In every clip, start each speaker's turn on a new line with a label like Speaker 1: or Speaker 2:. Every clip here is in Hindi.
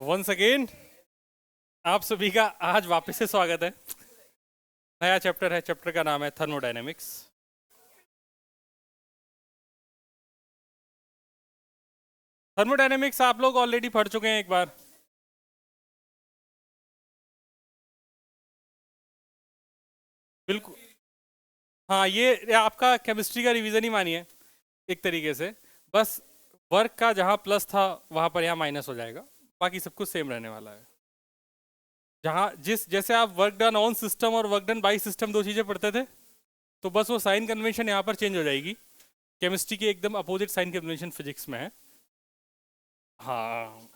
Speaker 1: वंस अगेन आप सभी का आज वापस से स्वागत है। नया चैप्टर है, चैप्टर का नाम है थर्मोडायनेमिक्स। थर्मोडायनेमिक्स आप लोग ऑलरेडी पढ़ चुके हैं एक बार। बिल्कुल। हाँ, ये आपका केमिस्ट्री का रिवीजन ही मानिए एक तरीके से। बस वर्क का जहाँ प्लस था वहाँ पर यहाँ माइनस हो जाएगा, बाकी सब कुछ सेम रहने वाला है। जहाँ जिस जैसे आप वर्क डन ऑन सिस्टम और वर्क डन बाई सिस्टम दो चीज़ें पढ़ते थे, तो बस वो साइन कन्वेंशन यहाँ पर चेंज हो जाएगी। केमिस्ट्री की एकदम अपोजिट साइन कन्वेंशन फिजिक्स में है। हाँ,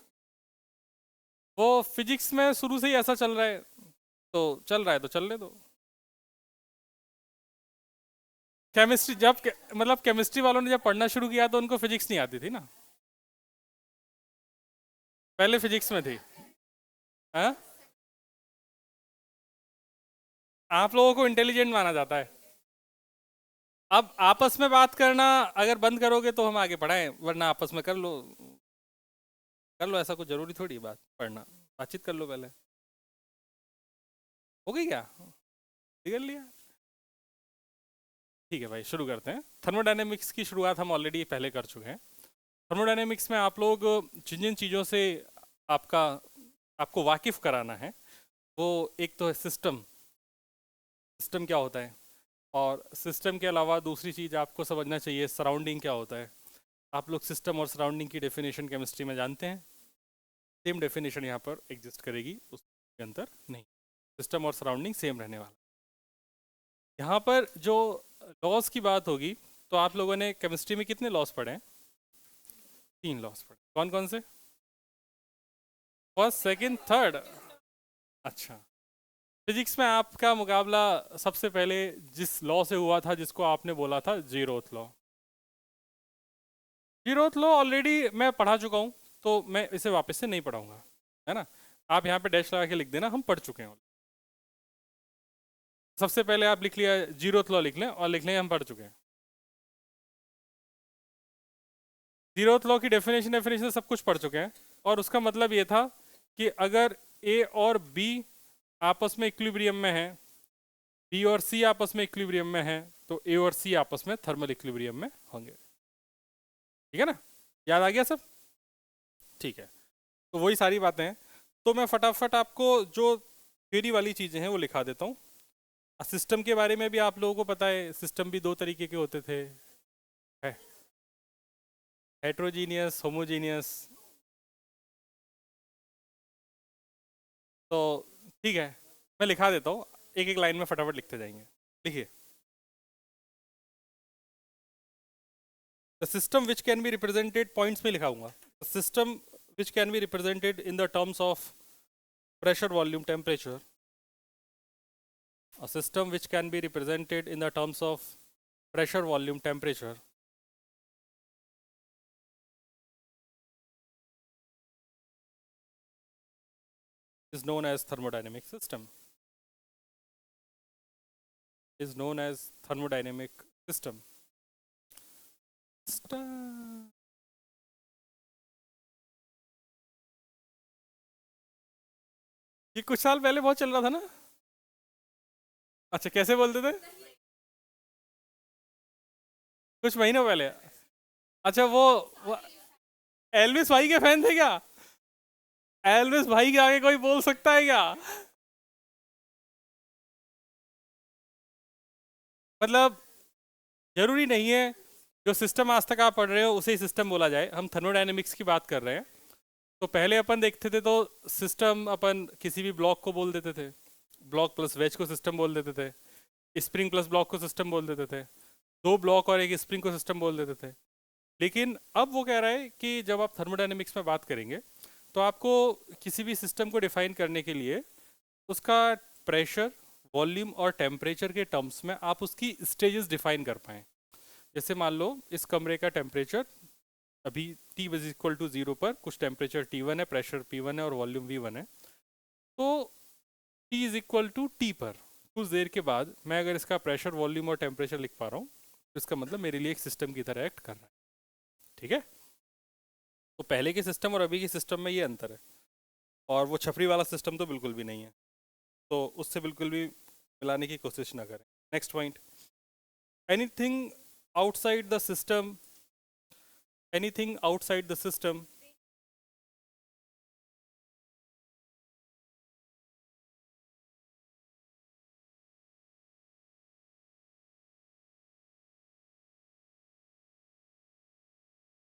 Speaker 1: वो फिजिक्स में शुरू से ही ऐसा चल रहा है, तो चल रहा है तो चलने दो। केमिस्ट्री मतलब केमिस्ट्री वालों ने जब पढ़ना शुरू किया तो उनको फिजिक्स नहीं आती थी ना। पहले फिजिक्स में थी। हाँ, आप लोगों को इंटेलिजेंट माना जाता है। अब आपस में बात करना अगर बंद करोगे तो हम आगे बढ़ाएं, वरना आपस में कर लो। कर लो, ऐसा कुछ जरूरी थोड़ी है बात पढ़ना। बातचीत कर लो पहले। हो गई क्या? कर लिया। ठीक है भाई, शुरू करते हैं। थर्मोडायनेमिक्स की शुरुआत हम ऑलरेडी पहले कर चुके हैं। थर्मोडायनेमिक्स में आप लोग जिन जिन चीज़ों से आपका आपको वाकिफ कराना है, वो एक तो है सिस्टम। सिस्टम क्या होता है? और सिस्टम के अलावा दूसरी चीज़ आपको समझना चाहिए, सराउंडिंग क्या होता है। आप लोग सिस्टम और सराउंडिंग की डेफिनेशन केमिस्ट्री में जानते हैं। सेम डेफिनेशन यहाँ पर एग्जिस्ट करेगी, उसके अंदर नहीं। सिस्टम और सराउंडिंग सेम रहने वाला। यहाँ पर जो लॉस की बात होगी, तो आप लोगों ने केमिस्ट्री में कितने लॉस पढ़े हैं? 3 लॉस पढ़े। कौन कौन से? First, second, third. अच्छा। फिजिक्स में आपका मुकाबला सबसे पहले जिस लॉ से हुआ था, जिसको आपने बोला था zeroth law. Zeroth law already मैं पढ़ा चुका हूँ, तो मैं इसे वापस से नहीं पढ़ाऊंगा, है ना। आप यहाँ पे डैश लगा के लिख देना, हम पढ़ चुके हैं। सबसे पहले आप लिख लिया जीरोथ लॉ, लिख लें और लिख लें हम पढ़ चुके हैं। जीरोथ लॉ की डेफिनेशन डेफिनेशन सब कुछ पढ़ चुके हैं। और उसका मतलब ये था कि अगर ए और बी आपस में इक्विलिब्रियम में है, बी और सी आपस में इक्विलिब्रियम में है, तो ए और सी आपस में थर्मल इक्विलिब्रियम में होंगे। ठीक है ना? याद आ गया सब? ठीक है। तो वही सारी बातें हैं। तो मैं फटाफट आपको जो थ्योरी वाली चीज़ें हैं वो लिखा देता हूँ। सिस्टम के बारे में भी आप लोगों को पता है, सिस्टम भी दो तरीके के होते थे। है हेट्रोजीनियस, होमोजीनियस। तो ठीक है, मैं लिखा देता हूँ। एक एक लाइन में फटाफट लिखते जाएंगे। लिखिए। The system which can be represented, points में लिखाऊंगा। System which can be represented in the terms of pressure, volume, temperature. A system which can be represented in the terms of pressure, volume, temperature is known as thermodynamic system. Is known as thermodynamic system. ये कुछ साल पहले बहुत चल रहा था ना। अच्छा, कैसे बोलते थे? कुछ महीनों पहले। अच्छा, वो एल्विस भाई के फैन थे क्या? एल्विस भाई के आगे कोई बोल सकता है क्या? मतलब जरूरी नहीं है जो सिस्टम आज तक आप पढ़ रहे हो उसे ही सिस्टम बोला जाए। हम थर्मोडायनेमिक्स की बात कर रहे हैं। तो पहले अपन देखते थे तो सिस्टम अपन किसी भी ब्लॉक को बोल देते थे। ब्लॉक प्लस वेज को सिस्टम बोल देते थे। स्प्रिंग प्लस ब्लॉक को सिस्टम बोल देते थे। दो ब्लॉक और एक स्प्रिंग को सिस्टम बोल देते थे। लेकिन अब वो कह रहा है कि जब आप थर्मोडायनेमिक्स में बात करेंगे, तो आपको किसी भी सिस्टम को डिफाइन करने के लिए उसका प्रेशर, वॉल्यूम और टेम्परेचर के टर्म्स में आप उसकी स्टेजेस डिफाइन कर पाएँ। जैसे मान लो इस कमरे का टेम्परेचर अभी T इज इक्वल टू 0 पर कुछ टेम्परेचर T1 है, प्रेशर P1 है और वॉल्यूम V1 है। तो T is equal to T पर कुछ देर के बाद मैं अगर इसका प्रेशर, वॉल्यूम और टेम्परेचर लिख पा रहा हूँ, तो इसका मतलब मेरे लिए एक सिस्टम की तरह एक्ट कर रहा है। ठीक है? तो पहले के सिस्टम और अभी के सिस्टम में ये अंतर है। और वो छपरी वाला सिस्टम तो बिल्कुल भी नहीं है, तो उससे बिल्कुल भी मिलाने की कोशिश ना करें। Next point, anything outside the system, anything outside the system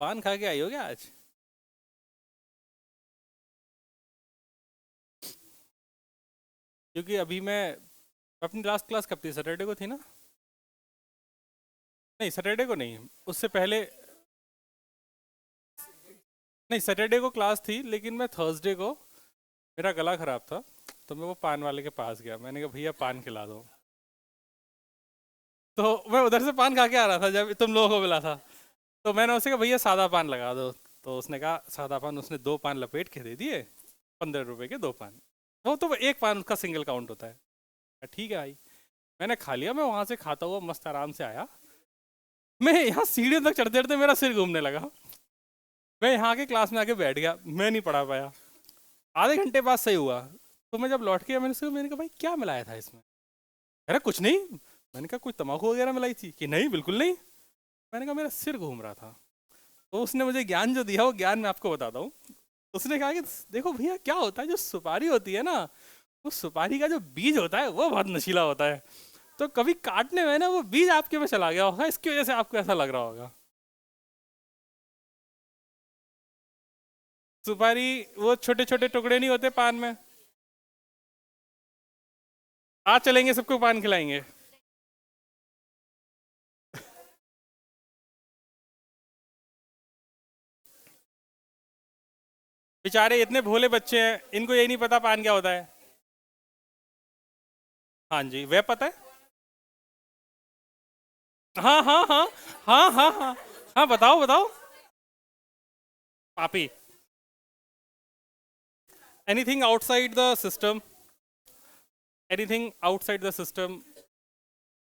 Speaker 1: पान खा के आई हो क्या आज? क्योंकि अभी मैं अपनी लास्ट क्लास कब थी, सैटरडे को थी ना? नहीं सैटरडे को नहीं, उससे पहले। नहीं सैटरडे को क्लास थी, लेकिन मैं थर्सडे को, मेरा गला खराब था, तो मैं वो पान वाले के पास गया, मैंने कहा भैया पान खिला दो। तो मैं उधर से पान खा के आ रहा था जब तुम लोगों को मिला था, तो मैंने उससे कहा भैया सादा पान लगा दो। तो उसने कहा सादा पान, उसने 2 पान लपेट के दे दिए, 15 रुपए के 2 पान। वो तो एक पान उसका सिंगल काउंट होता है। ठीक है भाई, मैंने खा लिया, मैं वहां से खाता हुआ मस्त आराम से आया। मैं यहाँ सीढ़ियों तक चढ़ते चढ़ते मेरा सिर घूमने लगा। मैं यहाँ के क्लास में आके बैठ गया, मैं नहीं पढ़ा पाया। आधे घंटे बाद सही हुआ। तो मैं जब लौट के आया, मैंने कहा भाई क्या मिलाया था इसमें? अरे कुछ नहीं। मैंने कहा कोई तम्बाकू वगैरह मिलाई थी कि नहीं? बिल्कुल नहीं। मैंने कहा मेरा सिर घूम रहा था। तो उसने मुझे ज्ञान जो दिया वो ज्ञान मैं आपको बताता हूँ। उसने कहा कि देखो भैया क्या होता है, जो सुपारी होती है ना, वो सुपारी का जो बीज होता है वो बहुत नशीला होता है। तो कभी काटने में ना वो बीज आपके में चला गया होगा, इसकी वजह से आपको ऐसा लग रहा होगा। सुपारी, वो छोटे छोटे टुकड़े नहीं होते पान में? आज चलेंगे सबको पान खिलाएंगे। बेचारे इतने भोले बच्चे हैं, इनको यही नहीं पता पान क्या होता है। हाँ जी, वह पता है। हाँ हाँ हाँ हाँ हाँ हाँ। हाँ बताओ बताओ। पापी। Anything outside the system, anything outside the system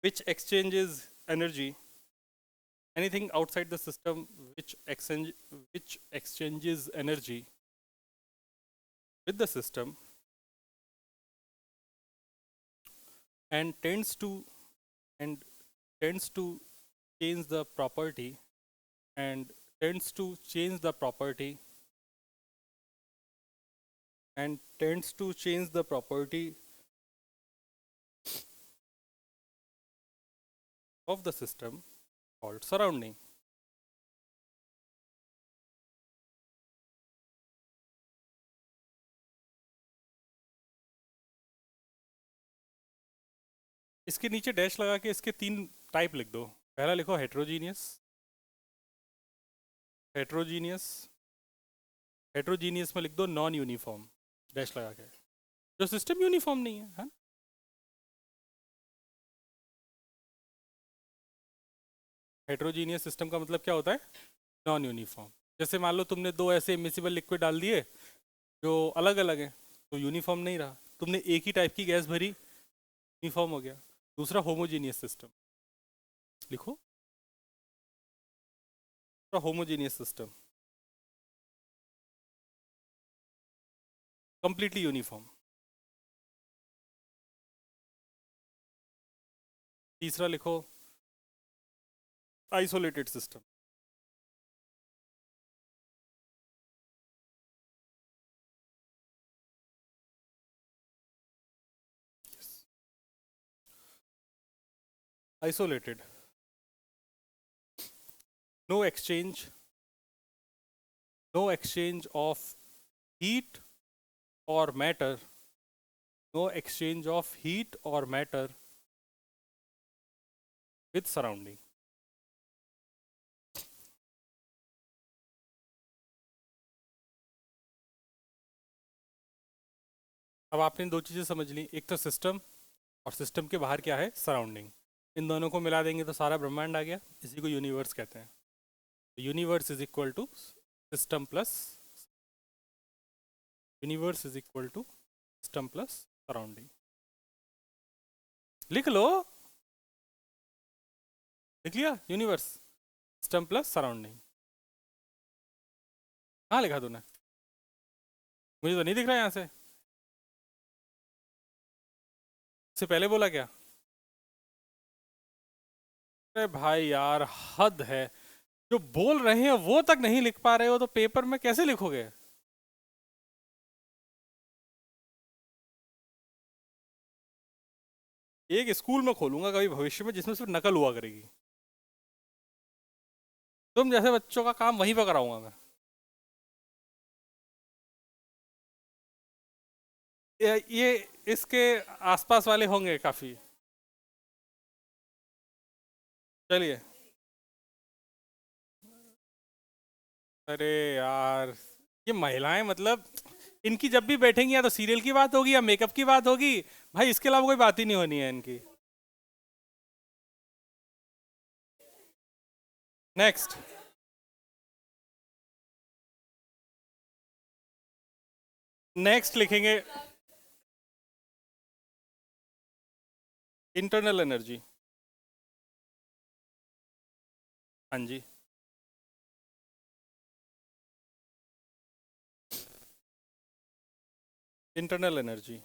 Speaker 1: which exchanges energy, anything outside the system which exchanges energy with the system and and tends to change the property and tends to change the property tends to change the property of the system called surrounding. इसके नीचे डैश लगा के इसके 3 टाइप लिख दो। पहला लिखो हेट्रोजीनियस, हेट्रोजीनियस, हेट्रोजीनियस में लिख दो नॉन यूनिफॉर्म, डैश लगा के, जो सिस्टम यूनिफॉर्म नहीं है, है? हेट्रोजीनियस सिस्टम का मतलब क्या होता है? Non uniform. जैसे मान लो तुमने 2 ऐसे इमिसिबल लिक्विड डाल दिए जो अलग अलग हैं, तो यूनिफॉर्म नहीं रहा। तुमने एक ही टाइप की गैस भरी, यूनिफॉर्म हो गया। दूसरा होमोजीनियस सिस्टम लिखो, होमोजीनियस सिस्टम, कंप्लीटली यूनिफॉर्म। तीसरा लिखो isolated system. Isolated, no exchange, no exchange of heat और matter, no exchange of heat और मैटर विद सराउंडिंग। अब आपने 2 चीज़ें समझ ली, एक तो सिस्टम, और सिस्टम के बाहर क्या है? सराउंडिंग। इन दोनों को मिला देंगे तो सारा ब्रह्मांड आ गया, इसी को यूनिवर्स कहते हैं। Universe is equal to system plus, universe is equal to system plus surrounding. लिख लो, लिख लिया? Universe system plus surrounding. हाँ लिखा तूने? मुझे तो नहीं दिख रहा यहाँ से। इससे पहले बोला क्या? अरे भाई यार, हद है। जो बोल रहे हैं वो तक नहीं लिख पा रहे हो तो पेपर में कैसे लिखोगे? एक स्कूल में खोलूंगा कभी भविष्य में जिसमें सिर्फ नकल हुआ करेगी। तुम जैसे बच्चों का काम वहीं पर कराऊंगा मैं। ये इसके आसपास वाले होंगे काफी। चलिए। अरे यार, ये महिलाएं मतलब, इनकी जब भी बैठेंगी या तो सीरियल की बात होगी या मेकअप की बात होगी। भाई इसके अलावा कोई बात ही नहीं होनी है इनकी। नेक्स्ट। नेक्स्ट लिखेंगे इंटरनल एनर्जी। हाँ जी। Internal energy.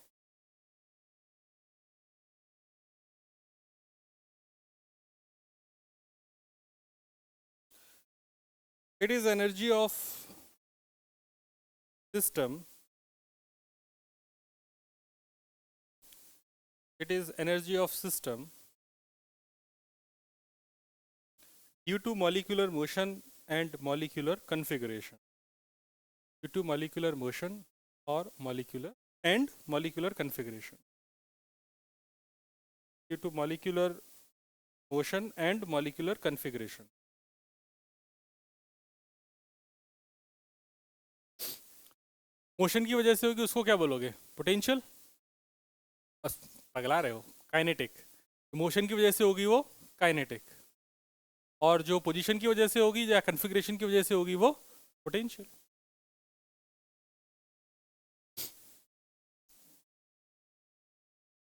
Speaker 1: It is energy of system. It is energy of system due to molecular motion and molecular configuration. Due to molecular motion or molecular and molecular configuration. Due to molecular motion and molecular configuration. Motion की वजह से होगी उसको क्या बोलोगे? पोटेंशियल? बस पगला रहे हो। काइनेटिक। मोशन की वजह से होगी वो काइनेटिक। और जो पोजीशन की वजह से होगी या कन्फिग्रेशन की वजह से होगी वो पोटेंशियल।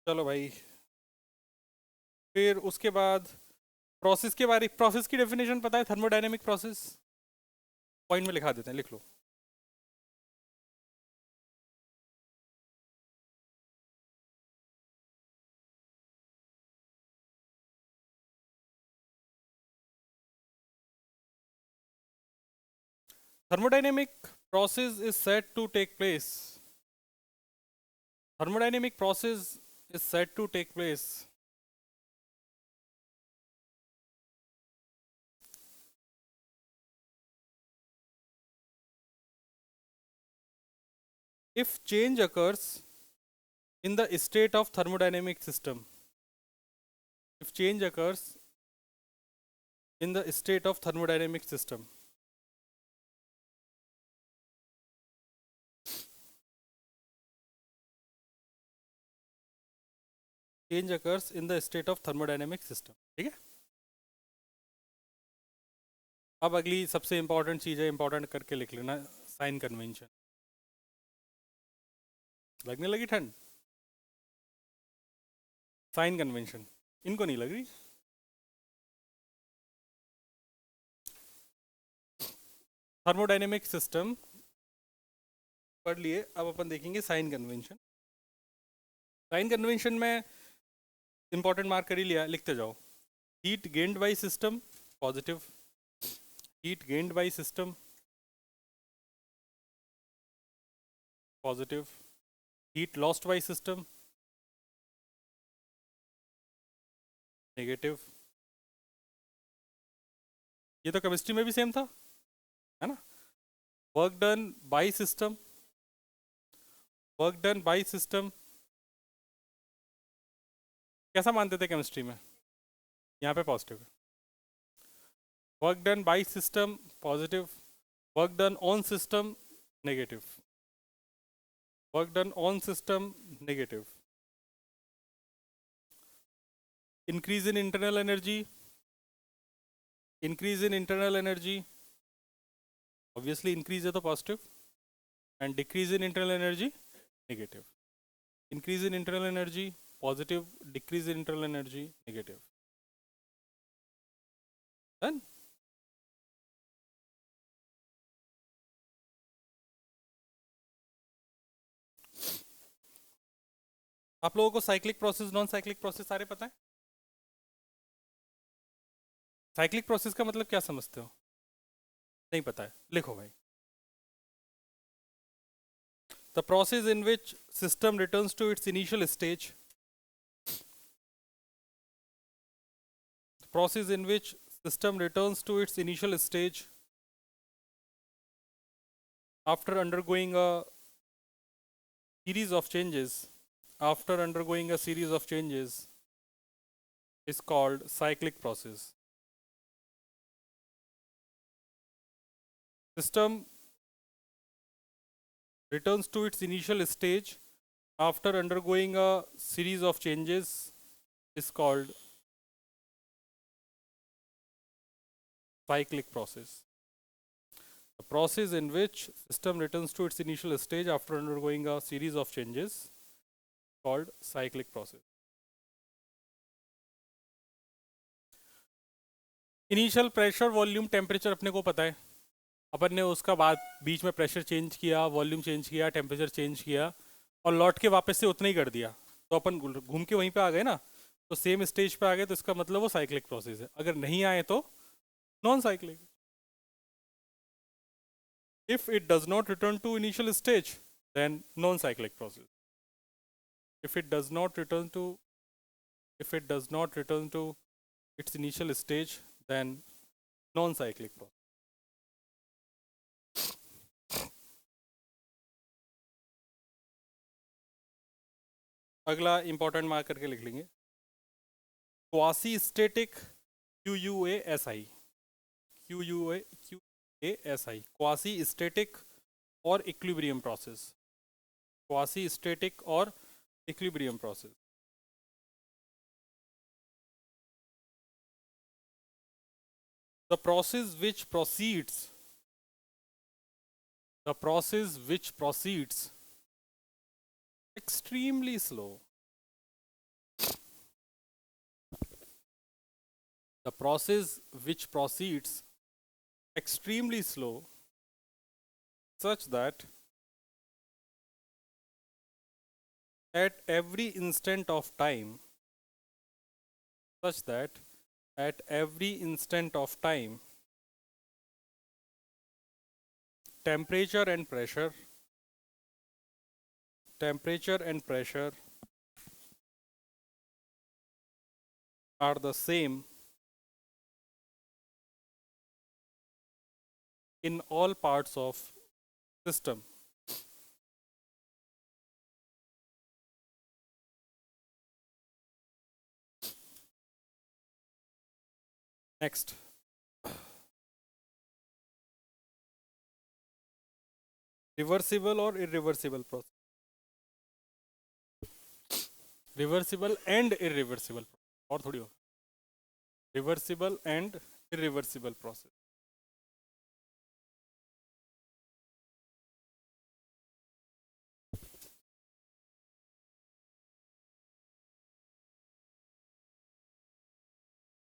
Speaker 1: चलो भाई। फिर उसके बाद प्रोसेस के बारे, प्रोसेस की डेफिनेशन पता है? थर्मोडायनेमिक प्रोसेस पॉइंट में लिखा देते हैं, लिख लो। Thermodynamic process is said to take place. Thermodynamic process is said to take place if change occurs in the state of thermodynamic system. If change occurs in the state of thermodynamic system. Change occurs in the state of thermodynamic system. ठीक है? अब अगली सबसे इंपॉर्टेंट चीज़ है, इंपॉर्टेंट करके लिख लेना, साइन कन्वेंशन। लगने लगी ठंड? साइन कन्वेंशन इनको नहीं लग रही? थर्मोडायनेमिक सिस्टम पढ़ लिए, अब अपन देखेंगे साइन कन्वेंशन। साइन कन्वेंशन में इंपॉर्टेंट मार्क कर ही लिया, लिखते जाओ। Heat gained by system positive, heat gained by system positive, heat lost by system negative. ये तो केमिस्ट्री में भी सेम था, है ना? Work done by system, work done by system कैसा मानते थे केमिस्ट्री में? यहाँ पे पॉजिटिव है। Work done by system positive, work done on system negative, work done on system negative. Increase in internal energy, increase in internal energy obviously increase है तो positive, and decrease in internal energy negative. Increase in internal energy positive, decrease in internal energy negative. Done. आप लोगों को cyclic process non cyclic process सारे पता है? साइक्लिक प्रोसेस का मतलब क्या समझते हो? नहीं पता है, लिखो भाई। The process in which system returns to its initial stage, process in which system returns to its initial stage after undergoing a series of changes is called cyclic process. System returns to its initial stage after undergoing a series of changes is called cyclic process. The process in which system returns to its initial stage after undergoing a series of changes called cyclic process. Initial pressure volume temperature अपने को पता है, अपन ने उसका बाद बीच में प्रेशर चेंज किया, वॉल्यूम चेंज किया, टेम्परेचर चेंज किया और लौट के वापस से उतना ही कर दिया, तो अपन घूम के वहीं पे आ गए ना, तो सेम स्टेज पे आ गए, तो इसका मतलब वो साइक्लिक प्रोसेस है। अगर नहीं आए तो non cyclic. If it does not return to initial stage then non cyclic process. If it does not return to if it does not return to its initial stage then non cyclic process. अगला इंपॉर्टेंट मार्क करके लिख लेंगे, quasi static QUASI, QUASI quasi static और इक्विलिब्रियम प्रोसेस, क्वासी स्टेटिक और equilibrium process. The process which proceeds extremely slow. The process which proceeds extremely slow such that at every instant of time such that at every instant of time temperature and pressure are the same in all parts of system. Next, reversible or irreversible process, reversible and irreversible, और थोड़ी हो, reversible and irreversible process.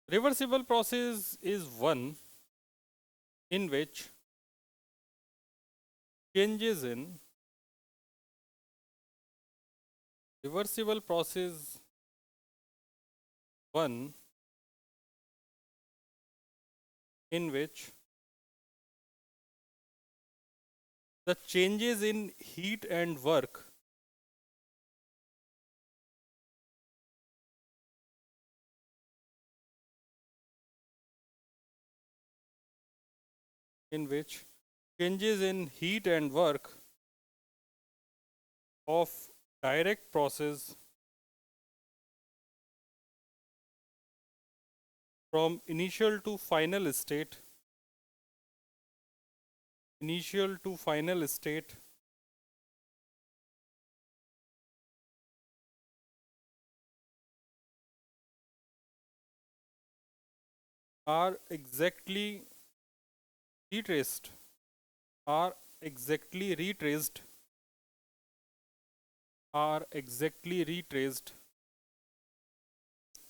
Speaker 1: Reversible process is one in which changes in reversible process one in which the changes in heat and work in which changes in heat and work of direct process from initial to final state are exactly retraced are exactly retraced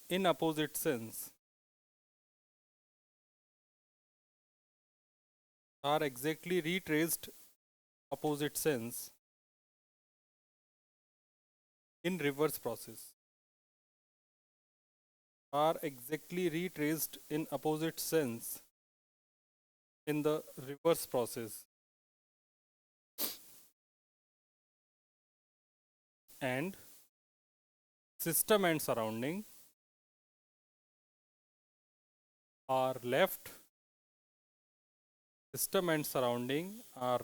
Speaker 1: in opposite sense are exactly retraced opposite sense in reverse process are exactly retraced in opposite sense in the reverse process, and system and surrounding are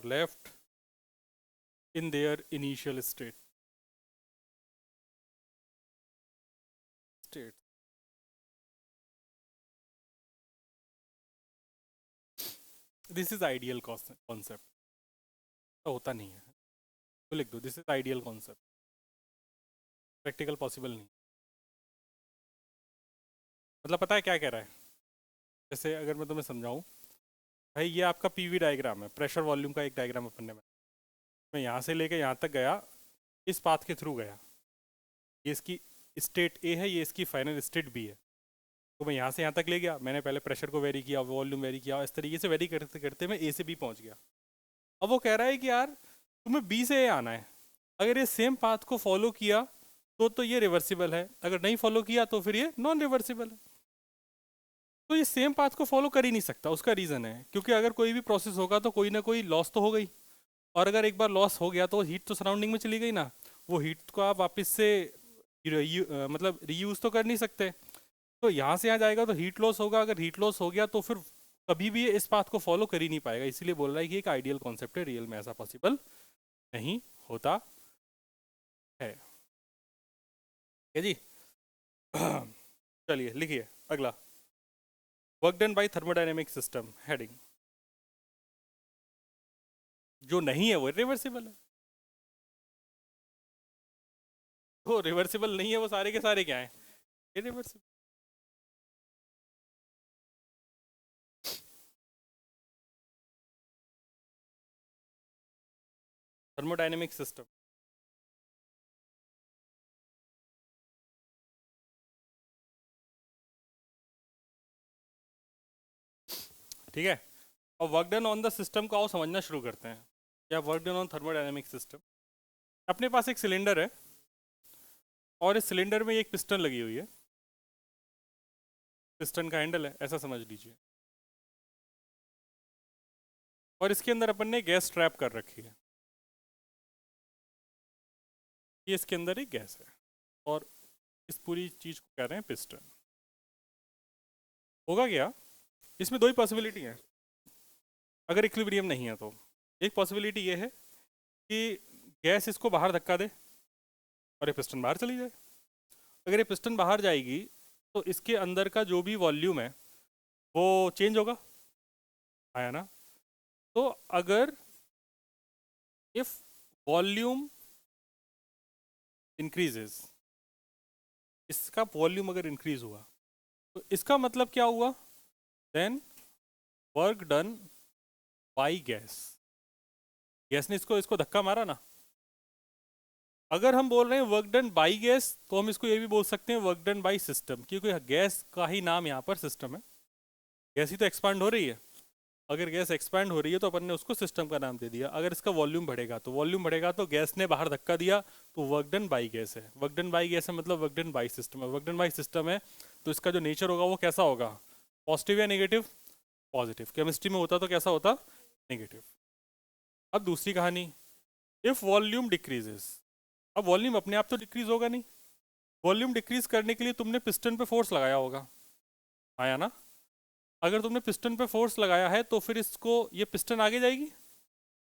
Speaker 1: left in their initial state. This is ideal concept. तो होता नहीं है, तो लिख दो this is ideal concept, practical possible नहीं। मतलब पता है क्या कह रहा है? जैसे अगर मैं तुम्हें समझाऊं, भाई ये आपका पीवी डायग्राम है, प्रेशर वॉल्यूम का एक डायग्राम अपन ने बनाया। मैं यहाँ से लेके यहाँ तक गया, इस पाथ के थ्रू गया, ये इसकी स्टेट ए है, ये इसकी फाइनल स्टेट बी है। तो मैं यहाँ से यहाँ तक ले गया, मैंने पहले प्रेशर को वेरी किया, वॉल्यूम वेरी किया, इस तरीके से वेरी करते करते मैं ए से बी पहुँच गया। अब वो कह रहा है कि यार तुम्हें बी से ए आना है, अगर ये सेम पाथ को फॉलो किया तो ये रिवर्सिबल है, अगर नहीं फॉलो किया तो फिर ये नॉन रिवर्सिबल है। तो ये सेम पाथ को फॉलो कर ही नहीं सकता। उसका रीज़न है क्योंकि अगर कोई भी प्रोसेस होगा तो कोई ना कोई लॉस तो हो गई, और अगर एक बार लॉस हो गया तो हीट तो सराउंडिंग में चली गई ना, वो हीट को आप वापस से मतलब रीयूज़ तो कर नहीं सकते। तो यहाँ से यहाँ जाएगा तो हीट लॉस होगा, अगर हीट लॉस हो गया तो फिर कभी भी इस पाथ को फॉलो कर ही नहीं पाएगा। इसीलिए बोल रहा है कि एक आइडियल कॉन्सेप्ट है, रियल में ऐसा पॉसिबल नहीं होता है। ठीक है जी। चलिए लिखिए अगला, work done by thermodynamic system, heading. जो नहीं है वो रिवर्सिबल है, वो रिवर्सिबल नहीं है, वो सारे के सारे क्या है, इरिवर्सिबल। थर्मोडायनेमिक सिस्टम, ठीक है। और work done on the system को आओ समझना शुरू करते हैं, या work done on thermodynamic system. अपने पास एक सिलेंडर है और इस सिलेंडर में एक पिस्टन लगी हुई है, पिस्टन का हैंडल है ऐसा समझ लीजिए, और इसके अंदर अपन ने गैस ट्रैप कर रखी है। ये इसके अंदर एक गैस है और इस पूरी चीज को कह रहे हैं पिस्टन। होगा क्या, इसमें दो ही पॉसिबिलिटी है अगर इक्विलिब्रियम नहीं है तो। एक पॉसिबिलिटी ये है कि गैस इसको बाहर धक्का दे और ये पिस्टन बाहर चली जाए। अगर ये पिस्टन बाहर जाएगी तो इसके अंदर का जो भी वॉल्यूम है वो चेंज होगा, आया ना। तो अगर इफ वॉल्यूम इंक्रीजेस, इसका वॉल्यूम अगर इंक्रीज हुआ तो इसका मतलब क्या हुआ, then work done by gas, gas ने इसको धक्का मारा ना। अगर हम बोल रहे हैं वर्क डन बाई गैस तो हम इसको ये भी बोल सकते हैं वर्क डन बाई सिस्टम, क्योंकि गैस का ही नाम यहाँ पर सिस्टम है, गैस ही तो एक्सपांड हो रही है। अगर गैस एक्सपैंड हो रही है तो अपन ने उसको सिस्टम का नाम दे दिया। अगर इसका वॉल्यूम बढ़ेगा तो गैस ने बाहर धक्का दिया तो वर्क डन बाई गैस है। वर्क डन बाई गैस है मतलब वर्क डन बाई सिस्टम है। वर्क डन बाई सिस्टम है तो इसका जो नेचर होगा वो कैसा होगा, पॉजिटिव या नेगेटिव, पॉजिटिव। केमिस्ट्री में होता तो कैसा होता, नेगेटिव। अब दूसरी कहानी, इफ वॉल्यूम डिक्रीजेस। अब वॉल्यूम अपने आप तो डिक्रीज होगा नहीं, वॉल्यूम डिक्रीज करने के लिए तुमने पिस्टन पे फोर्स लगाया होगा, आया ना। अगर तुमने पिस्टन पे फोर्स लगाया है तो फिर इसको, ये पिस्टन आगे जाएगी,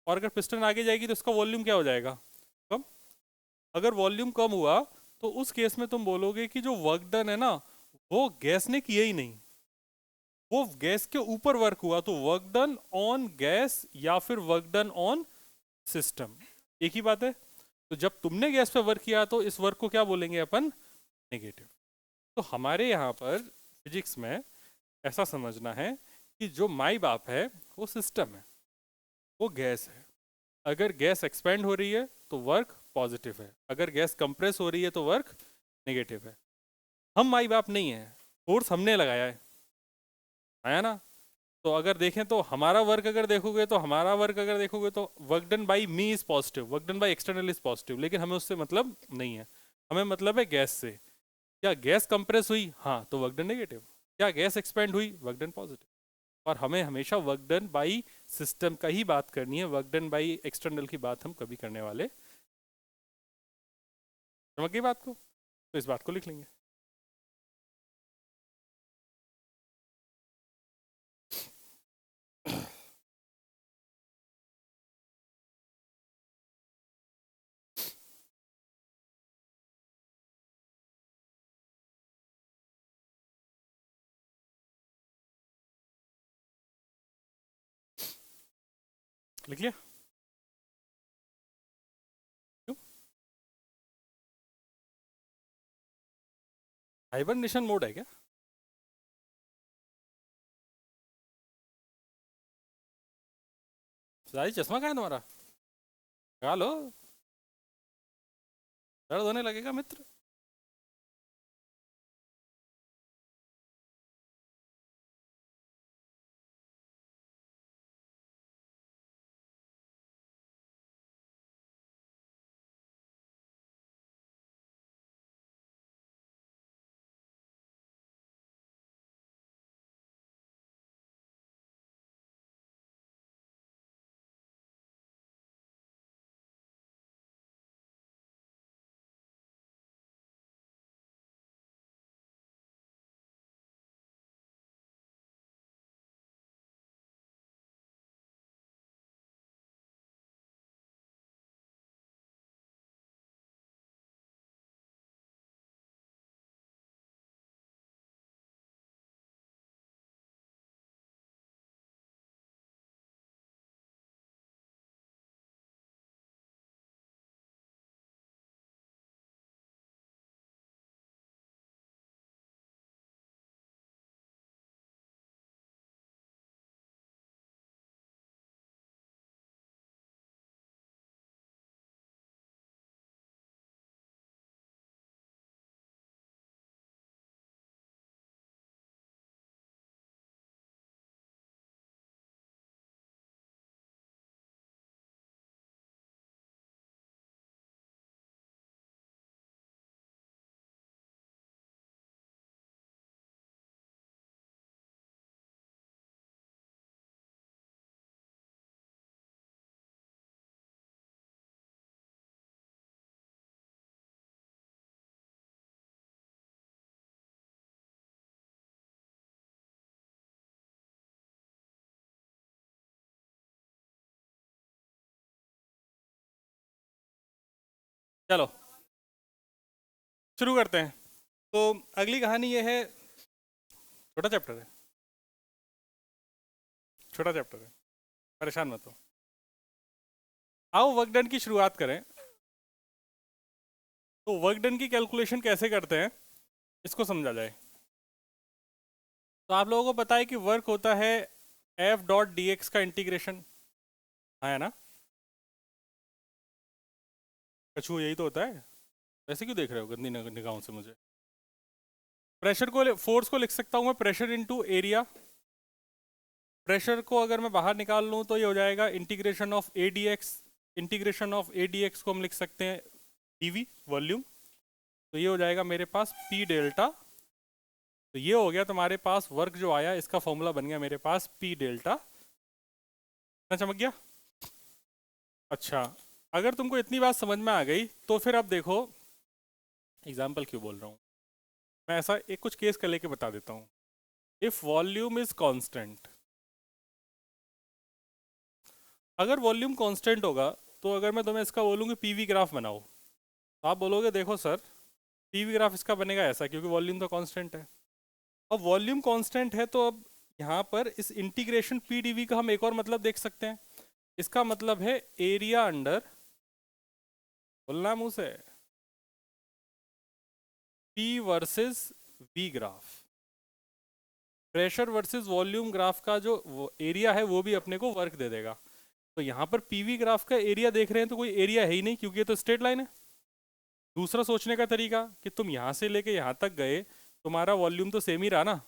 Speaker 1: और अगर पिस्टन आगे जाएगी तो इसका वॉल्यूम क्या हो जाएगा, कम। अगर वॉल्यूम कम हुआ तो उस केस में तुम बोलोगे कि जो वर्क डन है ना वो गैस ने किया ही नहीं, वो गैस के ऊपर वर्क हुआ। तो वर्क डन ऑन गैस या फिर वर्क डन ऑन सिस्टम, एक ही बात है। तो जब तुमने गैस पे वर्क किया तो इस वर्क को क्या बोलेंगे अपन, नेगेटिव। तो हमारे यहाँ पर फिजिक्स में ऐसा समझना है कि जो माई बाप है वो सिस्टम है, वो गैस है। अगर गैस एक्सपेंड हो रही है तो वर्क पॉजिटिव है, अगर गैस कंप्रेस हो रही है तो वर्क नेगेटिव है। हम माई बाप नहीं है, फोर्स हमने लगाया है, आया ना। तो अगर देखें तो हमारा वर्क अगर देखोगे तो work done by me is positive, work done by external is positive, लेकिन हमें उससे मतलब नहीं है। हमें मतलब है गैस से। क्या गैस कंप्रेस हुई, हाँ, तो वर्क डन नेगेटिव। क्या गैस एक्सपेंड हुई, वर्क डन पॉजिटिव। और हमें हमेशा वर्क डन बाई सिस्टम का ही बात करनी है, वर्क डन बाई एक्सटर्नल की बात हम कभी करने वाले। समझ गई बात को? तो इस बात को लिख लेंगे। लिख लिया? क्यों? हाइबरनेशन मोड है क्या? सारी चश्मा कहाँ है तुम्हारा? लगा लो, दर्द होने लगेगा मित्र। चलो शुरू करते हैं। तो अगली कहानी ये है, छोटा चैप्टर है, छोटा चैप्टर है, परेशान मत हो। आओ वर्क डन की शुरुआत करें। तो वर्क डन की कैलकुलेशन कैसे करते हैं इसको समझा जाए। तो आप लोगों को पता है कि वर्क होता है एफ डॉट डी एक्स का इंटीग्रेशन, है ना? कछू यही तो होता है। वैसे क्यों देख रहे हो गंदी निगाहों से मुझे? प्रेशर को, फोर्स को लिख सकता हूँ मैं प्रेशर इनटू एरिया। प्रेशर को अगर मैं बाहर निकाल लूँ तो ये हो जाएगा integration of A D x. Integration of A D x को हम लिख सकते हैं डीवी, वॉल्यूम। तो ये हो जाएगा मेरे पास पी डेल्टा। तो ये हो गया तुम्हारे पास वर्क जो आया, इसका फॉर्मूला बन गया मेरे पास पी डेल्टा। ना चमक गया? अच्छा, अगर तुमको इतनी बात समझ में आ गई तो फिर अब देखो, एग्जाम्पल क्यों बोल रहा हूँ मैं, ऐसा एक कुछ केस कर लेके बता देता हूँ। इफ वॉल्यूम इज कांस्टेंट, अगर वॉल्यूम कांस्टेंट होगा तो अगर मैं तुम्हें इसका बोलूँ कि पीवी ग्राफ बनाओ, तो आप बोलोगे देखो सर पीवी ग्राफ इसका बनेगा ऐसा, क्योंकि वॉल्यूम तो कांस्टेंट है। अब वॉल्यूम कांस्टेंट है तो अब यहाँ पर इस इंटीग्रेशन पी डीवी का हम एक और मतलब देख सकते हैं। इसका मतलब है एरिया अंडर, बोलना मुंह से, P versus V graph. Pressure versus volume graph का जो एरिया है वो भी अपने को वर्क दे देगा। तो यहाँ पर पीवी ग्राफ का एरिया देख रहे हैं तो कोई एरिया है ही नहीं, क्योंकि ये तो स्ट्रेट लाइन है। दूसरा सोचने का तरीका कि तुम यहाँ से लेके यहाँ तक गए, तुम्हारा वॉल्यूम तो सेम ही रहा ना।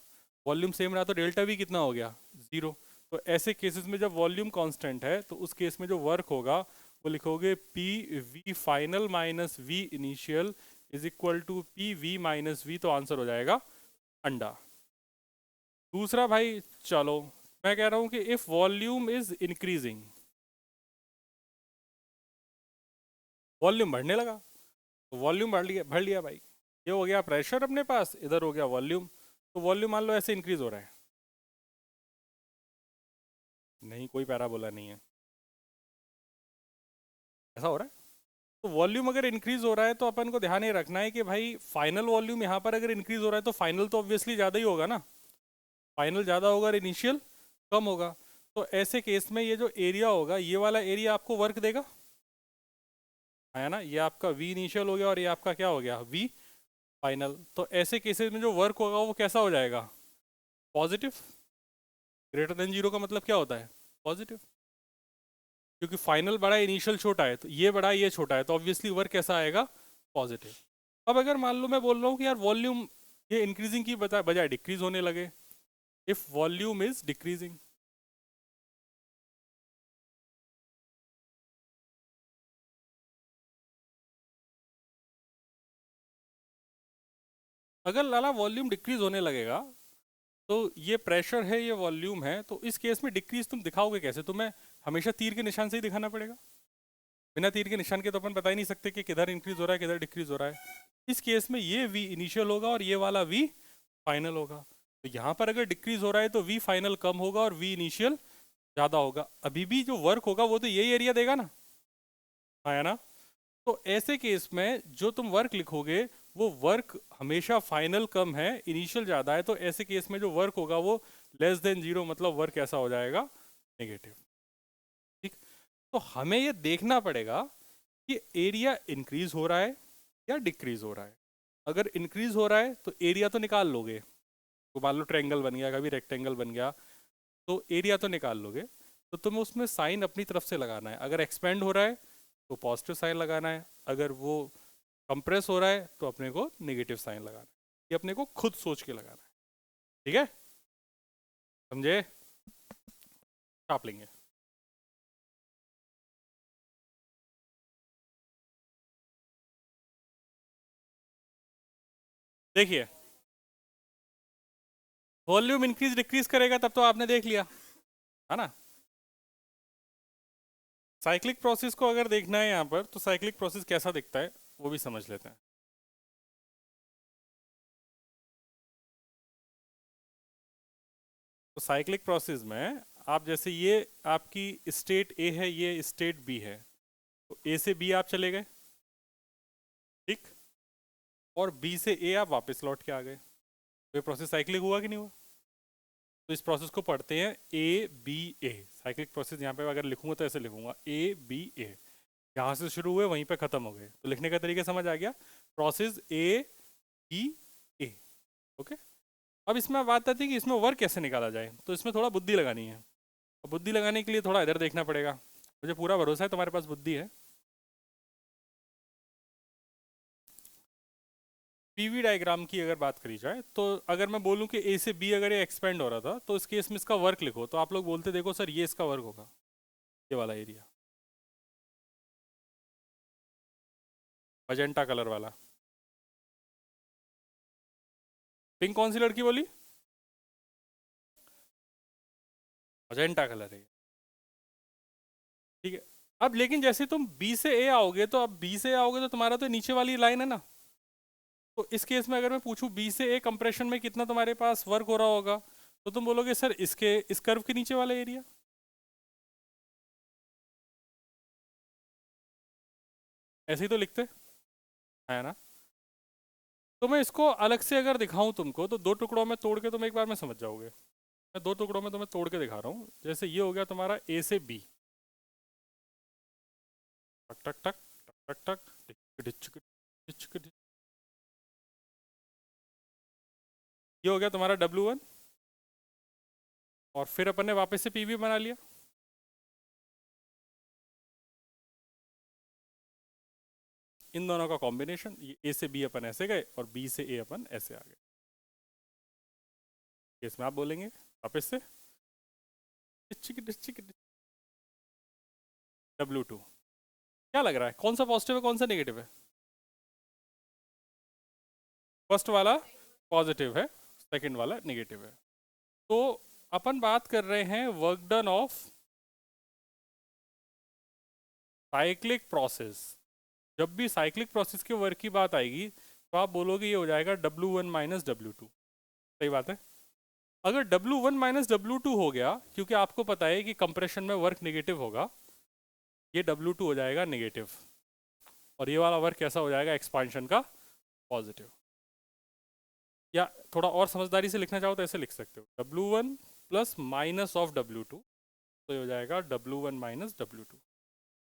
Speaker 1: वॉल्यूम सेम रहा तो डेल्टा भी कितना हो गया, जीरो। तो ऐसे केसेस में जब वॉल्यूम कांस्टेंट है तो उस केस में जो वर्क होगा वो लिखोगे P V final minus V initial is equal to P V minus V, तो आंसर हो जाएगा अंडा। दूसरा भाई, चलो मैं कह रहा हूं कि if volume is increasing, volume बढ़ने लगा, तो वॉल्यूम भर लिया भाई। ये हो गया प्रेशर अपने पास, इधर हो गया वॉल्यूम। तो वॉल्यूम मान लो ऐसे इंक्रीज हो रहा है, नहीं कोई पैराबोला नहीं है, ऐसा हो रहा है। तो वॉल्यूम अगर इंक्रीज हो रहा है तो अपन को ध्यान ये रखना है कि भाई फाइनल वॉल्यूम यहाँ पर अगर इंक्रीज हो रहा है तो फाइनल तो ऑब्वियसली ज़्यादा ही होगा ना, फाइनल ज़्यादा होगा और इनिशियल कम होगा। तो ऐसे केस में ये जो एरिया होगा, ये वाला एरिया आपको वर्क देगा, है ना। ये आपका वी इनिशियल हो गया और ये आपका क्या हो गया, वी फाइनल। तो ऐसे केसेस में जो वर्क होगा वो कैसा हो जाएगा, पॉजिटिव। ग्रेटर देन जीरो का मतलब क्या होता है, पॉजिटिव, क्योंकि फाइनल बड़ा है इनिशियल छोटा है, तो ये बड़ा है ये छोटा है, तो ऑब्वियसली वर्क कैसा आएगा, पॉजिटिव। अब अगर मान लो मैं बोल रहा हूँ कि यार वॉल्यूम ये इंक्रीजिंग की बजाय डिक्रीज होने लगे, इफ वॉल्यूम इज डिक्रीजिंग, अगर लाला वॉल्यूम डिक्रीज होने लगेगा, तो ये प्रेशर है ये वॉल्यूम है, तो इस केस में डिक्रीज तुम दिखाओगे कैसे, तुम्हें हमेशा तीर के निशान से ही दिखाना पड़ेगा। बिना तीर के निशान के तो अपन बता ही नहीं सकते कि किधर इंक्रीज हो रहा है किधर डिक्रीज हो रहा है। इस केस में ये वी इनिशियल होगा और ये वाला वी फाइनल होगा। तो यहाँ पर अगर डिक्रीज हो रहा है तो वी फाइनल कम होगा और वी इनिशियल ज़्यादा होगा। अभी भी जो वर्क होगा वो तो यही एरिया देगा ना, है ना। तो ऐसे केस में जो तुम वर्क लिखोगे वो वर्क हमेशा फाइनल कम है इनिशियल ज़्यादा है, तो ऐसे केस में जो वर्क होगा वो लेस देन जीरो, मतलब वर्क ऐसा हो जाएगा, नेगेटिव। ठीक। तो हमें ये देखना पड़ेगा कि एरिया इंक्रीज हो रहा है या डिक्रीज हो रहा है। अगर इंक्रीज हो रहा है तो एरिया तो निकाल लोगे, तो मान लो ट्रायंगल बन गया, कभी रेक्टेंगल बन गया, तो एरिया तो निकाल लोगे। तो तुम्हें उसमें साइन अपनी तरफ से लगाना है। अगर एक्सपेंड हो रहा है तो पॉजिटिव साइन लगाना है, अगर वो कंप्रेस हो रहा है तो अपने को नेगेटिव साइन लगाना है। ये अपने को खुद सोच के लगाना है, ठीक है, समझे। छाप लेंगे। देखिए, वॉल्यूम इंक्रीज डिक्रीज करेगा तब तो आपने देख लिया, है ना। साइक्लिक प्रोसेस को अगर देखना है यहाँ पर, तो साइक्लिक प्रोसेस कैसा दिखता है वो भी समझ लेते हैं। तो साइक्लिक प्रोसेस में आप जैसे ये आपकी स्टेट ए है, ये स्टेट बी है, तो ए से बी आप चले गए, ठीक, और बी से ए आप वापस लौट के आ गए, तो ये प्रोसेस साइक्लिक हुआ कि नहीं हुआ। तो इस प्रोसेस को पढ़ते हैं A B A. Cyclic process यहाँ पे अगर लिखूंगा तो ऐसे लिखूंगा ए बी ए, यहाँ से शुरू हुए वहीं पे खत्म हो गए, तो लिखने का तरीका समझ आ गया, process A B A. Okay. अब इसमें बात आती है कि इसमें वर्क कैसे निकाला जाए, तो इसमें थोड़ा बुद्धि लगानी है। और बुद्धि लगाने के लिए थोड़ा इधर देखना पड़ेगा। मुझे पूरा भरोसा है तुम्हारे पास बुद्धि है। पीवी डायग्राम की अगर बात करी जाए, तो अगर मैं बोलूं कि ए से बी अगर ये एक्सपेंड हो रहा था, तो इस केस में इसका वर्क लिखो, तो आप लोग बोलते देखो सर ये इसका वर्क होगा, ये वाला एरिया, मजेंटा कलर वाला। पिंक कौन सी लड़की बोली, मजेंटा कलर है, ठीक है। अब लेकिन जैसे तुम बी से ए आओगे, तो अब बी से आओगे तो तुम्हारा तो नीचे वाली लाइन है ना। तो इस केस में अगर मैं पूछूं बी से ए कंप्रेशन में कितना तुम्हारे पास वर्क हो रहा होगा, तो तुम बोलोगे सर इसके इस कर्व के नीचे वाला एरिया, ऐसे ही तो लिखते, है ना। तो मैं इसको अलग से अगर दिखाऊं तुमको, तो दो टुकड़ों में तोड़ के तुम एक बार में समझ जाओगे। मैं दो टुकड़ों में तुम्हें तोड़ के दिखा रहा हूँ। जैसे ये हो गया तुम्हारा ए से बी, टक टक टक टक टक टक, टिक टिक टिक टिक टिक टिक। ये हो गया तुम्हारा W1, और फिर अपन ने वापस से PV बना लिया। इन दोनों का कॉम्बिनेशन, ये ए से बी अपन ऐसे गए और बी से ए अपन ऐसे आ गए। इसमें आप बोलेंगे वापस से W2। क्या लग रहा है कौन सा पॉजिटिव है कौन सा नेगेटिव है, फर्स्ट वाला पॉजिटिव है, सेकंड वाला नेगेटिव है। तो अपन बात कर रहे हैं work done of cyclic process. जब भी साइक्लिक प्रोसेस के वर्क की बात आएगी तो आप बोलोगे ये हो जाएगा W1 माइनस W2। सही बात है। अगर W1 माइनस W2 हो गया, क्योंकि आपको पता है कि कंप्रेशन में वर्क नेगेटिव होगा, ये W2 हो जाएगा नेगेटिव, और ये वाला वर्क कैसा हो जाएगा एक्सपांशन का पॉजिटिव। या थोड़ा और समझदारी से लिखना चाहो तो ऐसे लिख सकते हो, W1 plus minus of W2, तो ये हो जाएगा W1 माइनस W2।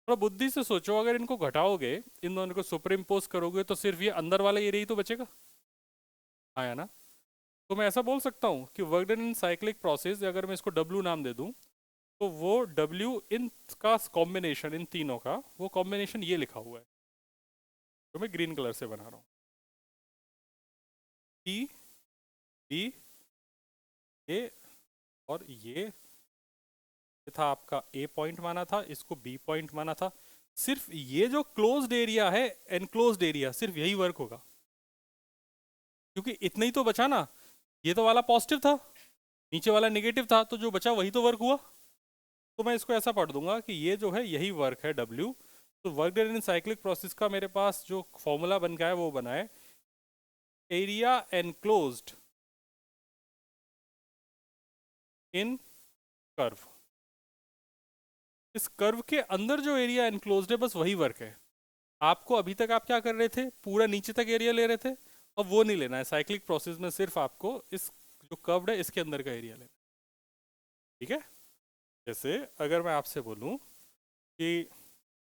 Speaker 1: थोड़ा बुद्धि से सोचो, अगर इनको घटाओगे, इन दोनों को सुपर इम्पोज करोगे, तो सिर्फ ये अंदर वाला एरिया ही तो बचेगा, आया ना। तो मैं ऐसा बोल सकता हूँ कि work done in cyclic process, अगर मैं इसको W नाम दे दूँ, तो वो W इन का कॉम्बिनेशन, इन तीनों का वो कॉम्बिनेशन ये लिखा हुआ है, जो मैं ग्रीन कलर से बना रहा हूँ, P D A, और ये था आपका A पॉइंट माना था, इसको B पॉइंट माना था। सिर्फ ये जो क्लोज्ड एरिया है, एनक्लोज्ड एरिया, सिर्फ यही वर्क होगा, क्योंकि इतना ही तो बचा ना। ये तो वाला पॉजिटिव था, नीचे वाला नेगेटिव था, तो जो बचा वही तो वर्क हुआ। तो मैं इसको ऐसा पढ़ दूंगा कि ये जो है यही वर्क है W। तो work done in cyclic process का मेरे पास जो फॉर्मूला बन गया है वो बना है एरिया एनक्लोज्ड इन कर्व। इस कर्व के अंदर जो एरिया एनक्लोज्ड है बस वही वर्क है। आपको अभी तक आप क्या कर रहे थे, पूरा नीचे तक एरिया ले रहे थे, अब वो नहीं लेना है। साइक्लिक प्रोसेस में सिर्फ आपको इस जो कर्व्ड है इसके अंदर का एरिया लेना है, ठीक है। जैसे अगर मैं आपसे बोलूं कि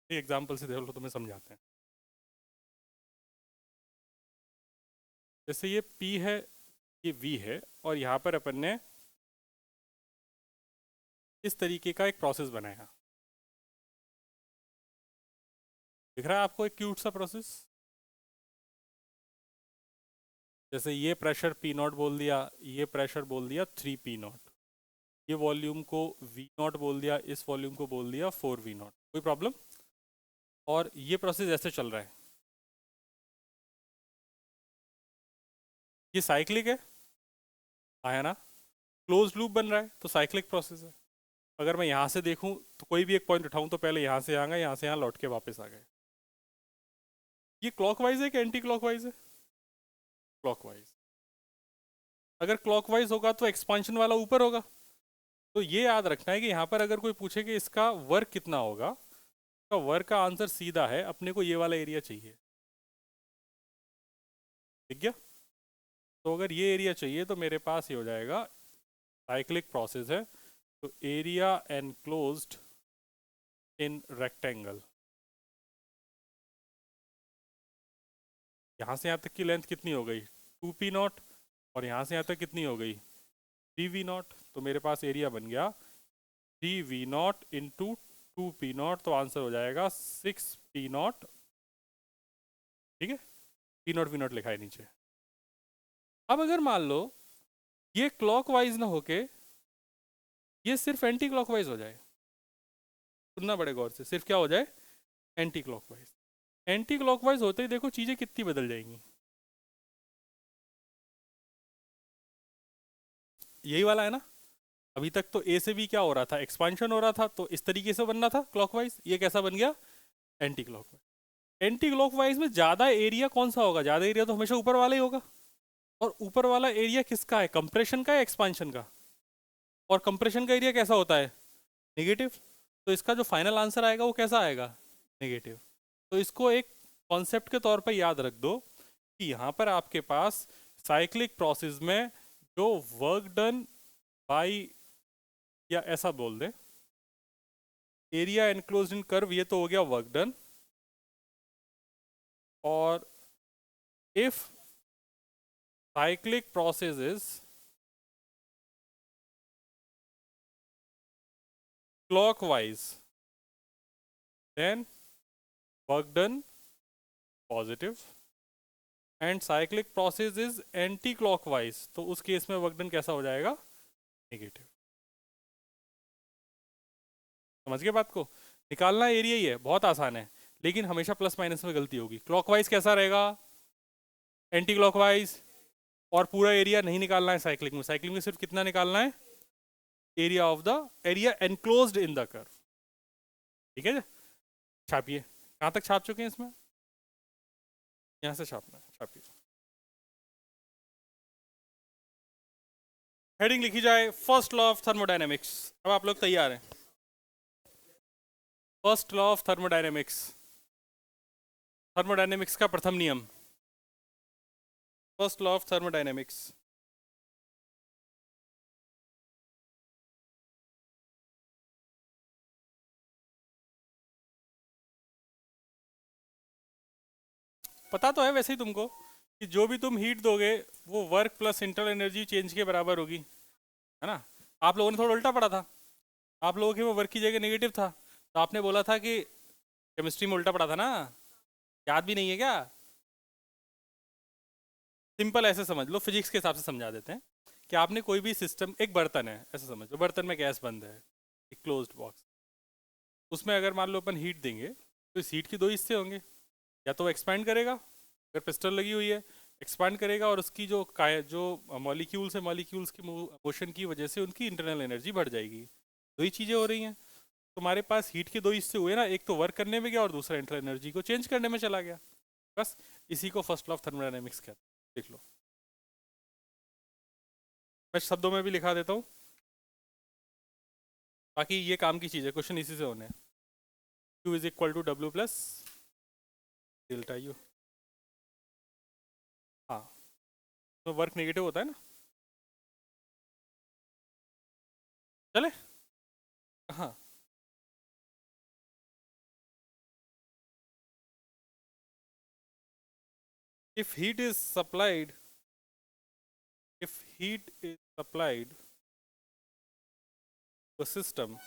Speaker 1: एग्जांपल से देख लो, तुम्हें समझाते हैं। जैसे ये P है, ये V है, और यहाँ पर अपन ने इस तरीके का एक प्रोसेस बनाया। दिख रहा है आपको एक क्यूट सा प्रोसेस। जैसे ये प्रेशर P0 बोल दिया, ये प्रेशर बोल दिया 3P0, ये वॉल्यूम को V0 बोल दिया, इस वॉल्यूम को बोल दिया 4V0। कोई प्रॉब्लम? और ये प्रोसेस ऐसे चल रहा है। ये साइक्लिक है, आया ना, क्लोज लूप बन रहा है, तो साइक्लिक प्रोसेस है। अगर मैं यहाँ से देखूँ तो कोई भी एक पॉइंट उठाऊँ तो पहले यहाँ से यहाँ गए, यहाँ से यहाँ लौट के वापस आ गए। ये क्लॉकवाइज है कि एंटी क्लॉकवाइज है? क्लॉकवाइज। अगर क्लॉकवाइज होगा तो एक्सपांशन वाला ऊपर होगा। तो ये याद रखना है कि यहाँ पर अगर कोई पूछे कि इसका वर्क कितना होगा, तो वर्क का आंसर सीधा है, अपने को ये वाला एरिया चाहिए, ठीक है। तो अगर ये एरिया चाहिए तो मेरे पास ये हो जाएगा, साइक्लिक प्रोसेस है, तो एरिया एनक्लोज्ड इन रेक्टेंगल। यहाँ से यहाँ तक की लेंथ कितनी हो गई? 2P0, और यहाँ से यहाँ तक कितनी हो गई? 3V0। तो मेरे पास एरिया बन गया 3V0 इंटू 2P0, तो आंसर हो जाएगा 6P0, ठीक है। P0 V0 लिखा है नीचे। अब अगर मान लो ये क्लॉकवाइज ना होके ये सिर्फ एंटी क्लॉकवाइज हो जाए, सुनना बड़े गौर से, सिर्फ क्या हो जाए? Anti clockwise. एंटी क्लॉकवाइज होते ही देखो चीजें कितनी बदल जाएंगी। यही वाला है ना, अभी तक तो ए से भी क्या हो रहा था, एक्सपांशन हो रहा था, तो इस तरीके से बनना था क्लॉकवाइज, ये कैसा बन गया? Anti clockwise. एंटी क्लॉकवाइज में ज्यादा एरिया कौन सा होगा? ज्यादा एरिया तो हमेशा ऊपर वाला ही होगा। और ऊपर वाला एरिया किसका है, कंप्रेशन का या एक्सपांशन का? और कंप्रेशन का एरिया कैसा होता है? नेगेटिव। तो इसका जो फाइनल आंसर आएगा वो कैसा आएगा? नेगेटिव। तो इसको एक कॉन्सेप्ट के तौर पर याद रख दो कि यहाँ पर आपके पास साइक्लिक प्रोसेस में जो वर्क डन बाई, या ऐसा बोल दे, एरिया एनक्लोज्ड इन कर्व, ये तो हो गया वर्क डन। और if cyclic process is clockwise, then work done positive, and cyclic process is anti clockwise, तो उस केस में वर्क डन कैसा हो जाएगा? नेगेटिव। समझ गए बात को? निकालना एरिया ही है, बहुत आसान है, लेकिन हमेशा प्लस माइनस में गलती होगी। क्लॉकवाइज कैसा रहेगा? एंटी क्लॉकवाइज, और पूरा एरिया नहीं निकालना है साइक्लिंग में। साइक्लिंग में सिर्फ कितना निकालना है, area of the area enclosed in the curve. ठीक है, छापिए। कहाँ तक छाप चुके हैं इसमें, यहाँ से छापना है, छापिए। हेडिंग लिखी जाए फर्स्ट लॉ ऑफ थर्मोडायनेमिक्स। अब आप लोग तैयार हैं। First law of thermodynamics, thermodynamics का प्रथम नियम। First law of thermodynamics. पता तो है वैसे ही तुमको कि जो भी तुम हीट दोगे वो work plus internal energy change के बराबर होगी, है ना। आप लोगों ने थोड़ा उल्टा पढ़ा था, आप लोगों के वो वर्क की जगह नेगेटिव था, तो आपने बोला था कि केमिस्ट्री में उल्टा पढ़ा था ना, याद भी नहीं है क्या। सिंपल ऐसे समझ लो, फिजिक्स के हिसाब से समझा देते हैं कि आपने कोई भी सिस्टम, एक बर्तन है ऐसे समझ लो, बर्तन में गैस बंद है, एक क्लोज्ड बॉक्स, उसमें अगर मान लो अपन हीट देंगे तो इस हीट की दो हिस्से होंगे, या तो एक्सपैंड करेगा, अगर पिस्टन लगी हुई है एक्सपैंड करेगा, और उसकी जो जो मॉलिक्यूल्स है, मॉलिक्यूल्स की मोशन की वजह से उनकी इंटरनल एनर्जी बढ़ जाएगी। दो ही चीज़ें हो रही हैं। तुम्हारे पास हीट के दो हिस्से हुए ना, एक तो वर्क करने में गया और दूसरा इंटरनल एनर्जी को चेंज करने में चला गया। बस इसी को फर्स्ट लॉ ऑफ थर्मोडायनेमिक्स कहते हैं। देख लो, मैं शब्दों में भी लिखा देता हूँ, बाकी ये काम की चीज़ है, क्वेश्चन इसी से होने हैं। Q is equal to W plus delta U. हाँ, तो वर्क नेगेटिव होता है ना, चले। हाँ, if heat is supplied, if heat is supplied to a system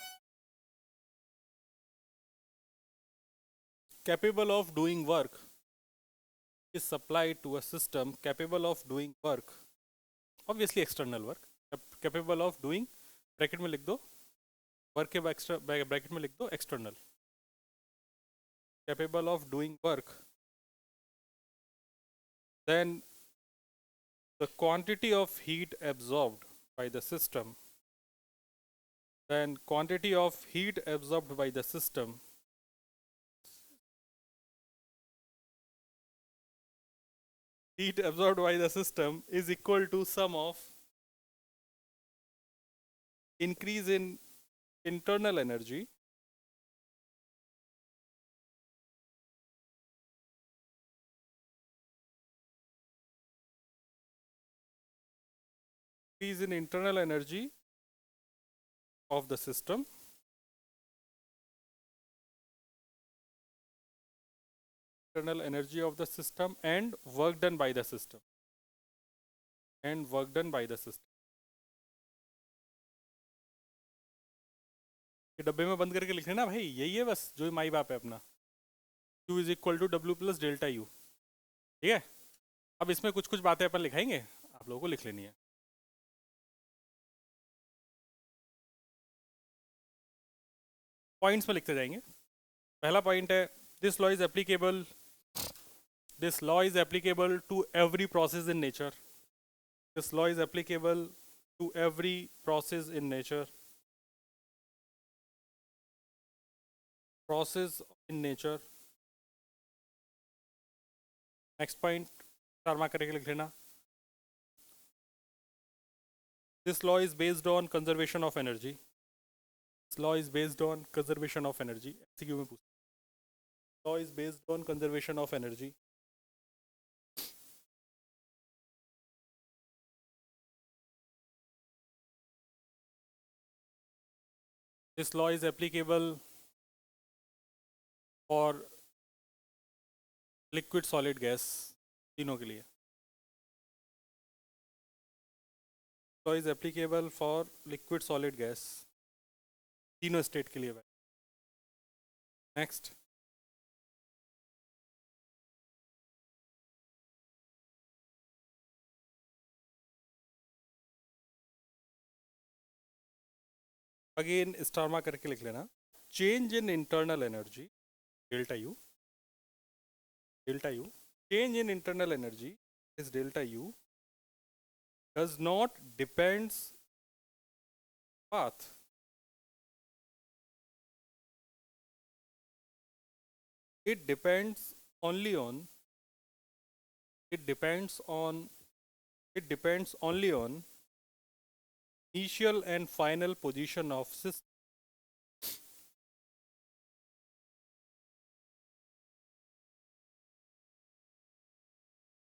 Speaker 1: capable of doing work, is supplied to a system capable of doing work, obviously external work, capable of doing, bracket में लिख दो, वर्क के ब्रैकेट में लिख दो external, capable of doing work, then the quantity of heat absorbed by the system, then quantity of heat absorbed by the system heat absorbed by the system is equal to sum of increase in internal energy increase in internal energy of the system internal energy of the system and work done by the system and work done by the system। ये डब्बे में बंद करके लिख लेना भाई, यही है बस जो माई बाप है अपना। Q is equal to W plus delta U. ठीक है, अब इसमें कुछ कुछ बातें अपन लिखाएंगे, आप लोगों को लिख लेनी है। पॉइंट्स में लिखते जाएंगे। पहला पॉइंट है, this law is applicable, this law is applicable to every process in nature, this law is applicable to every process in nature, process in nature. Next point star mark करके लिख लेना, this law is based on conservation of energy, this law is based on conservation of energy. MCQ में पूछ, law is based on conservation of energy. This law is applicable for liquid solid gas, तीनों के लिए। Law is applicable for liquid solid gas, तीनों स्टेट के लिए। नेक्स्ट, अगेन स्टार मार्क करके लिख लेना, change in internal energy delta U, delta U, change in internal energy is delta U does not depends path. It depends only on it depends on it depends only on initial and final position of system.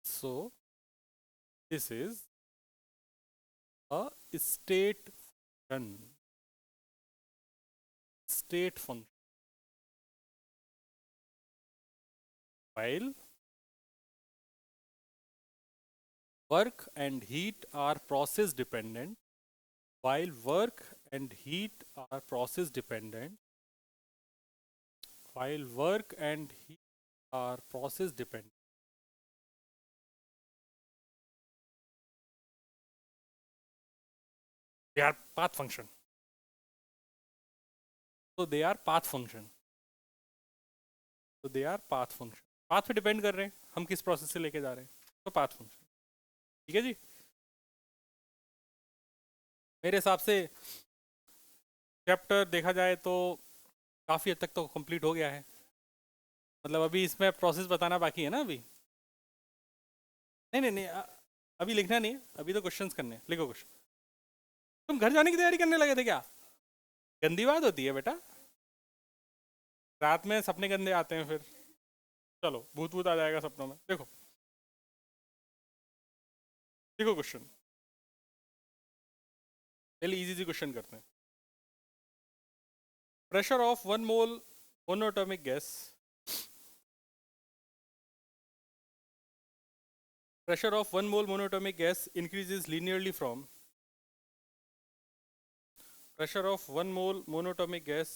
Speaker 1: So this is a state function. State function. While work and heat are process dependent, while work and heat are process dependent, while work and heat are process dependent, they are path function. So they are path function. So they are path function. Path पे डिपेंड कर रहे हैं हम किस प्रोसेस से लेके जा रहे हैं, तो पाथ फंक्शन. ठीक है जी. मेरे हिसाब से चैप्टर देखा जाए तो काफ़ी हद तक तो कंप्लीट हो गया है. मतलब अभी इसमें प्रोसेस बताना बाकी है ना अभी. नहीं नहीं नहीं अभी लिखना नहीं है, अभी तो क्वेश्चंस करने हैं. लिखो क्वेश्चन. तुम घर जाने की तैयारी करने लगे थे क्या? गंदी बात होती है बेटा, रात में सपने गंदे आते हैं फिर. चलो भूत भूत आ जाएगा सपनों में. देखो देखो क्वेश्चन, पहले इजी सी क्वेश्चन करते हैं. Pressure of 1 mole monoatomic gas, pressure of 1 mole monatomic gas increases linearly from pressure of 1 mole monatomic gas.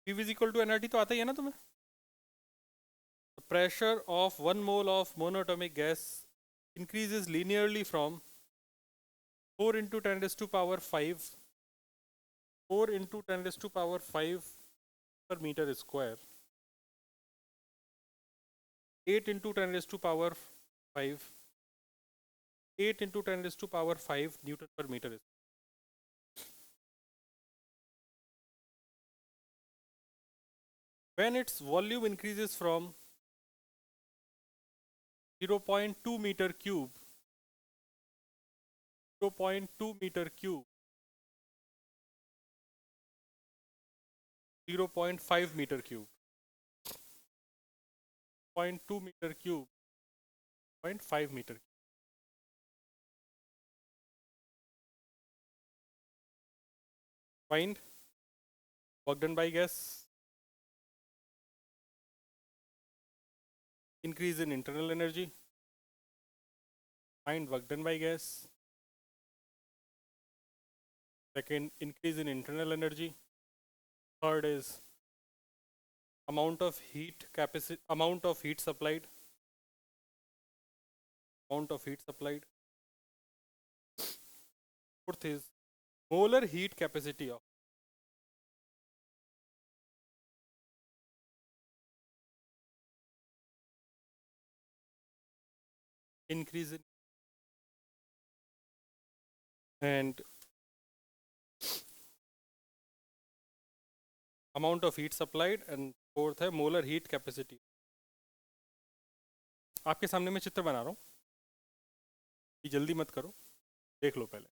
Speaker 1: P is equal to nRT तो आता ही है ना तुम्हें. Pressure of 1 mole of monatomic gas increases linearly from 4 into 10 raised to power 5 4 into 10 raised to power 5 per meter square, 8 into 10 raised to power 5 8 into 10 raised to power 5 Newton per meter square. When its volume increases from 0.2 meter cube 0.2 meter cube 0.5 meter cube 0.2 meter cube 0.5 meter. Find work done by gas, increase in internal energy. Find work done by gas. Second, increase in internal energy. Third is amount of heat capacity, amount of heat supplied. Fourth is molar heat capacity of increase in and amount of heat supplied, and fourth है molar heat capacity. आपके सामने मैं चित्र बना रहा हूँ, जल्दी मत करो, देख लो पहले.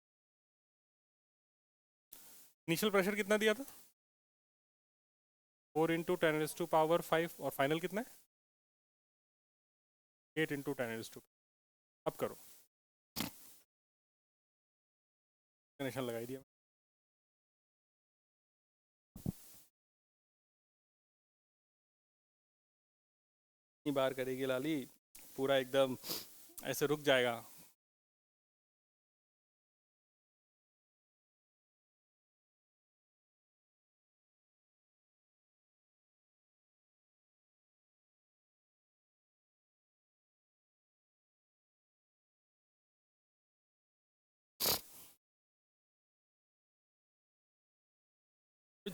Speaker 1: इनिशियल प्रेशर कितना दिया था? 4 into 10 raised to power 5 और फाइनल कितना है? 8 into 10 raised to. अब करो, कनेक्शन लगाई दिया. इतनी बार करेगी लाली, पूरा एकदम ऐसे रुक जाएगा.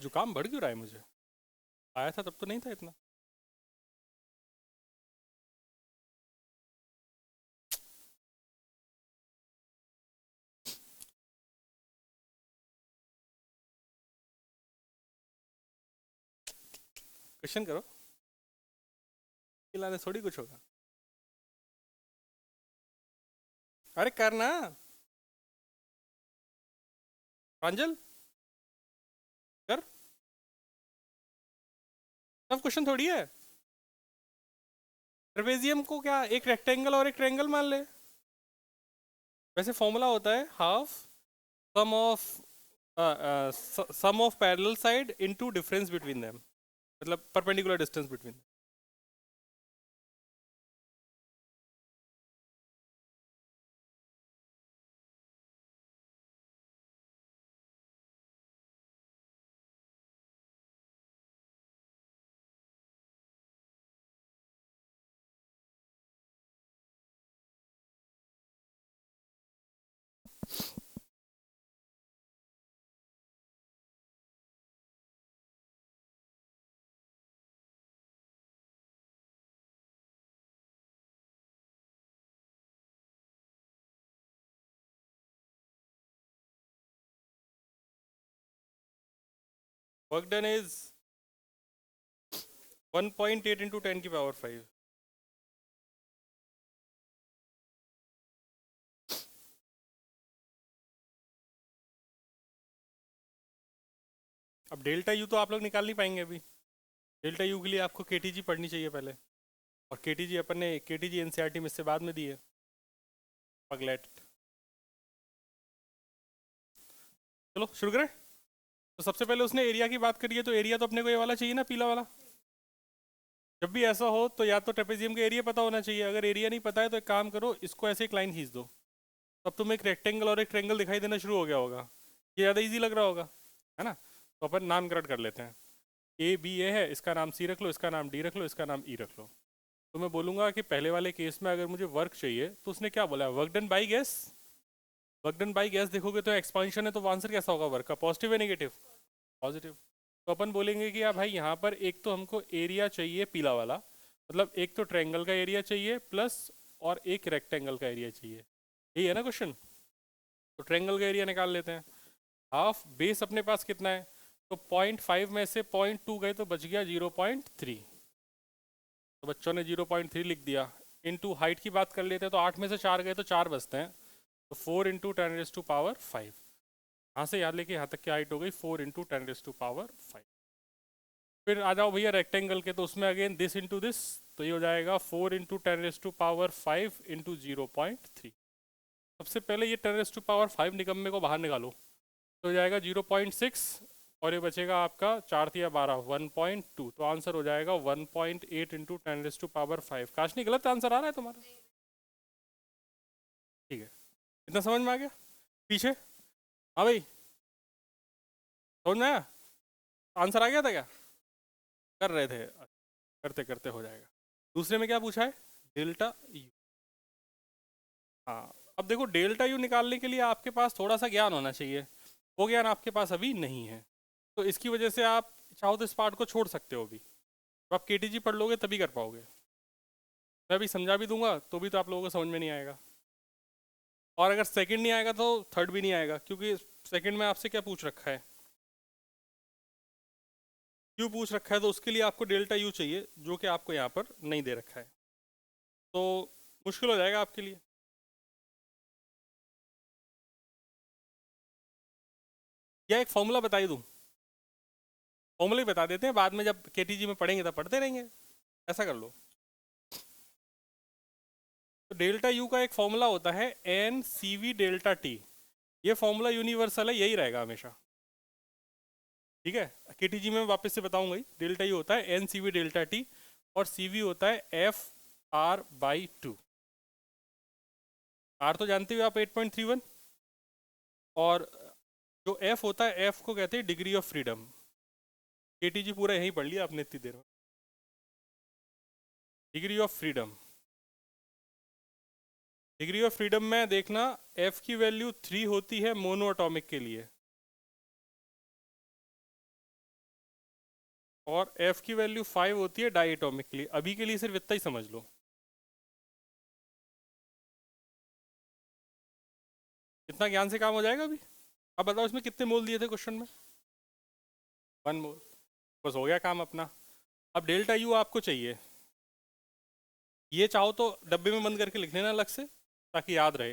Speaker 1: जुकाम बढ़ क्यों रहा है मुझे? आया था तब तो नहीं था इतना. क्वेश्चन करो, खिलाने थोड़ी कुछ होगा। अरे करना प्रांजल, कर, सब क्वेश्चन थोड़ी है। ट्रेपेजियम को क्या एक रेक्टेंगल और एक ट्रायंगल मान ले। वैसे फॉर्मूला होता है half sum of sum of parallel side into difference between them, मतलब perpendicular distance between. Work done is 1.8 into 10 की पावर 5। अब डेल्टा यू तो आप लोग निकाल नहीं पाएंगे अभी। डेल्टा यू के लिए आपको केटीजी पढ़नी चाहिए पहले, और केटीजी अपन ने केटीजी एनसीईआरटी में से बाद में दी है। पगलेट। चलो शुरू करें। तो सबसे पहले उसने एरिया की बात करी है, तो एरिया तो अपने को ये वाला चाहिए ना, पीला वाला। जब भी ऐसा हो तो या तो ट्रेपेजियम का एरिया पता होना चाहिए। अगर एरिया नहीं पता है तो एक काम करो, इसको ऐसे एक लाइन खींच दो, तब तुम्हें एक रेक्टेंगल और एक ट्रायंगल दिखाई देना शुरू हो गया होगा। ये ज़्यादा इजी लग रहा होगा, है ना। तो अपन नामकरण कर लेते हैं। ए बी ए है, इसका नाम सी रख लो, इसका नाम डी रख लो, इसका नाम ई रख लो। तो मैं बोलूँगा कि पहले वाले केस में अगर मुझे वर्क चाहिए तो उसने क्या बोला, work done by gas. Work done by gas देखोगे तो एक्सपांशन है, तो आंसर कैसा होगा वर्क का, पॉजिटिव है नेगेटिव, पॉजिटिव। तो अपन बोलेंगे कि यार भाई यहाँ पर एक तो हमको एरिया चाहिए पीला वाला, मतलब एक तो ट्रायंगल का एरिया चाहिए प्लस और एक रेक्टेंगल का एरिया चाहिए। यही है ना क्वेश्चन। तो ट्रायंगल का एरिया निकाल लेते हैं। हाफ बेस अपने पास कितना है, तो 0.5 में से 0.2 गए तो बच गया 0.3। तो बच्चों ने 0.3 लिख दिया। इनटू हाइट की बात कर लेते हैं, तो 8 में से 4 गए तो 4 बचते हैं, तो 4 इंटू 10⁵ यहाँ से याद लेके यहाँ तक की हाइट हो गई 4 इंटू 10⁵ फिर आ जाओ भैया रेक्टेंगल के, तो उसमें अगेन दिस इंटू दिस, तो ये हो जाएगा 4 इंटू 10⁵ इंटू 0.3। सबसे पहले ये 10⁵ निकम्मे को बाहर निकालो, तो हो जाएगा 0.6, और ये बचेगा आपका 4 या 12 1.2। तो आंसर हो जाएगा 1.8 इंटू 10⁵ काश नहीं, गलत आंसर आ रहा है तुम्हारा। ठीक है, इतना समझ में आ गया। पीछे हाँ भाई, समझ में आया, आंसर आ गया था क्या, कर रहे थे, करते करते हो जाएगा। दूसरे में क्या पूछा है, डेल्टा यू। हाँ, अब देखो डेल्टा यू निकालने के लिए आपके पास थोड़ा सा ज्ञान होना चाहिए, वो ज्ञान आपके पास अभी नहीं है। तो इसकी वजह से आप चाहो तो इस पार्ट को छोड़ सकते हो अभी, तो आप केटीजी पढ़ लोगे तभी कर पाओगे। मैं अभी समझा भी दूंगा तो भी तो आप लोगों को समझ में नहीं आएगा, और अगर सेकंड नहीं आएगा तो थर्ड भी नहीं आएगा, क्योंकि सेकंड में आपसे क्या पूछ रखा है, क्यू पूछ रखा है, तो उसके लिए आपको डेल्टा यू चाहिए, जो कि आपको यहाँ पर नहीं दे रखा है, तो मुश्किल हो जाएगा आपके लिए। या एक फॉर्मूला बता ही दूँ, फॉर्मूला ही बता देते हैं, बाद में जब केटीजी में पढ़ेंगे तब पढ़ते रहेंगे, ऐसा कर लो। तो डेल्टा यू का एक फॉर्मूला होता है N C V delta T. ये फॉर्मूला यूनिवर्सल है, यही रहेगा हमेशा, ठीक है। केटीजी में वापस से बताऊंगा ही, डेल्टा यू होता है N C V delta T, और सी वी होता है एफ आर बाई 2। आर तो जानते हो आप 8.31, और जो एफ होता है, एफ को कहते हैं डिग्री ऑफ फ्रीडम। केटीजी पूरा यहीं पढ़ लिया आपने इतनी देर में, degree of freedom. Degree of freedom में देखना, एफ की वैल्यू 3 होती है मोनो एटॉमिक के लिए, और एफ की वैल्यू 5 होती है डाई एटॉमिक के लिए। अभी के लिए सिर्फ इतना ही समझ लो। इतना ज्ञान से काम हो जाएगा अभी। अब बताओ इसमें कितने मोल दिए थे क्वेश्चन में, 1 मोल, बस हो गया काम अपना। अब डेल्टा यू आपको चाहिए, ये चाहो तो डब्बे में बंद करके लिख लेना अलग से ताकि याद रहे।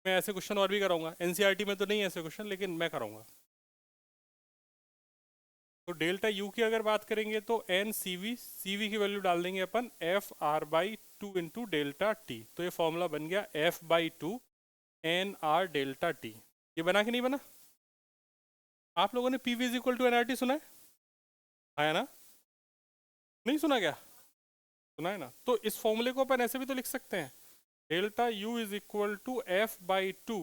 Speaker 1: मैं ऐसे क्वेश्चन और भी कराऊंगा, एनसीईआरटी में तो नहीं है ऐसे क्वेश्चन, लेकिन मैं कराऊंगा। तो डेल्टा यू की अगर बात करेंगे तो एन सी वी की वैल्यू डाल देंगे अपन F R by two into delta T. तो ये फॉर्मूला बन गया F by two N R delta T. ये बना कि नहीं बना? आप लोगों ने P V is equal to N R T सुना है ना? नहीं सुना क्या? सुना है ना? तो इस फॉर्मूले को अपन ऐसे भी तो लिख सकते हैं, delta U is equal to F by two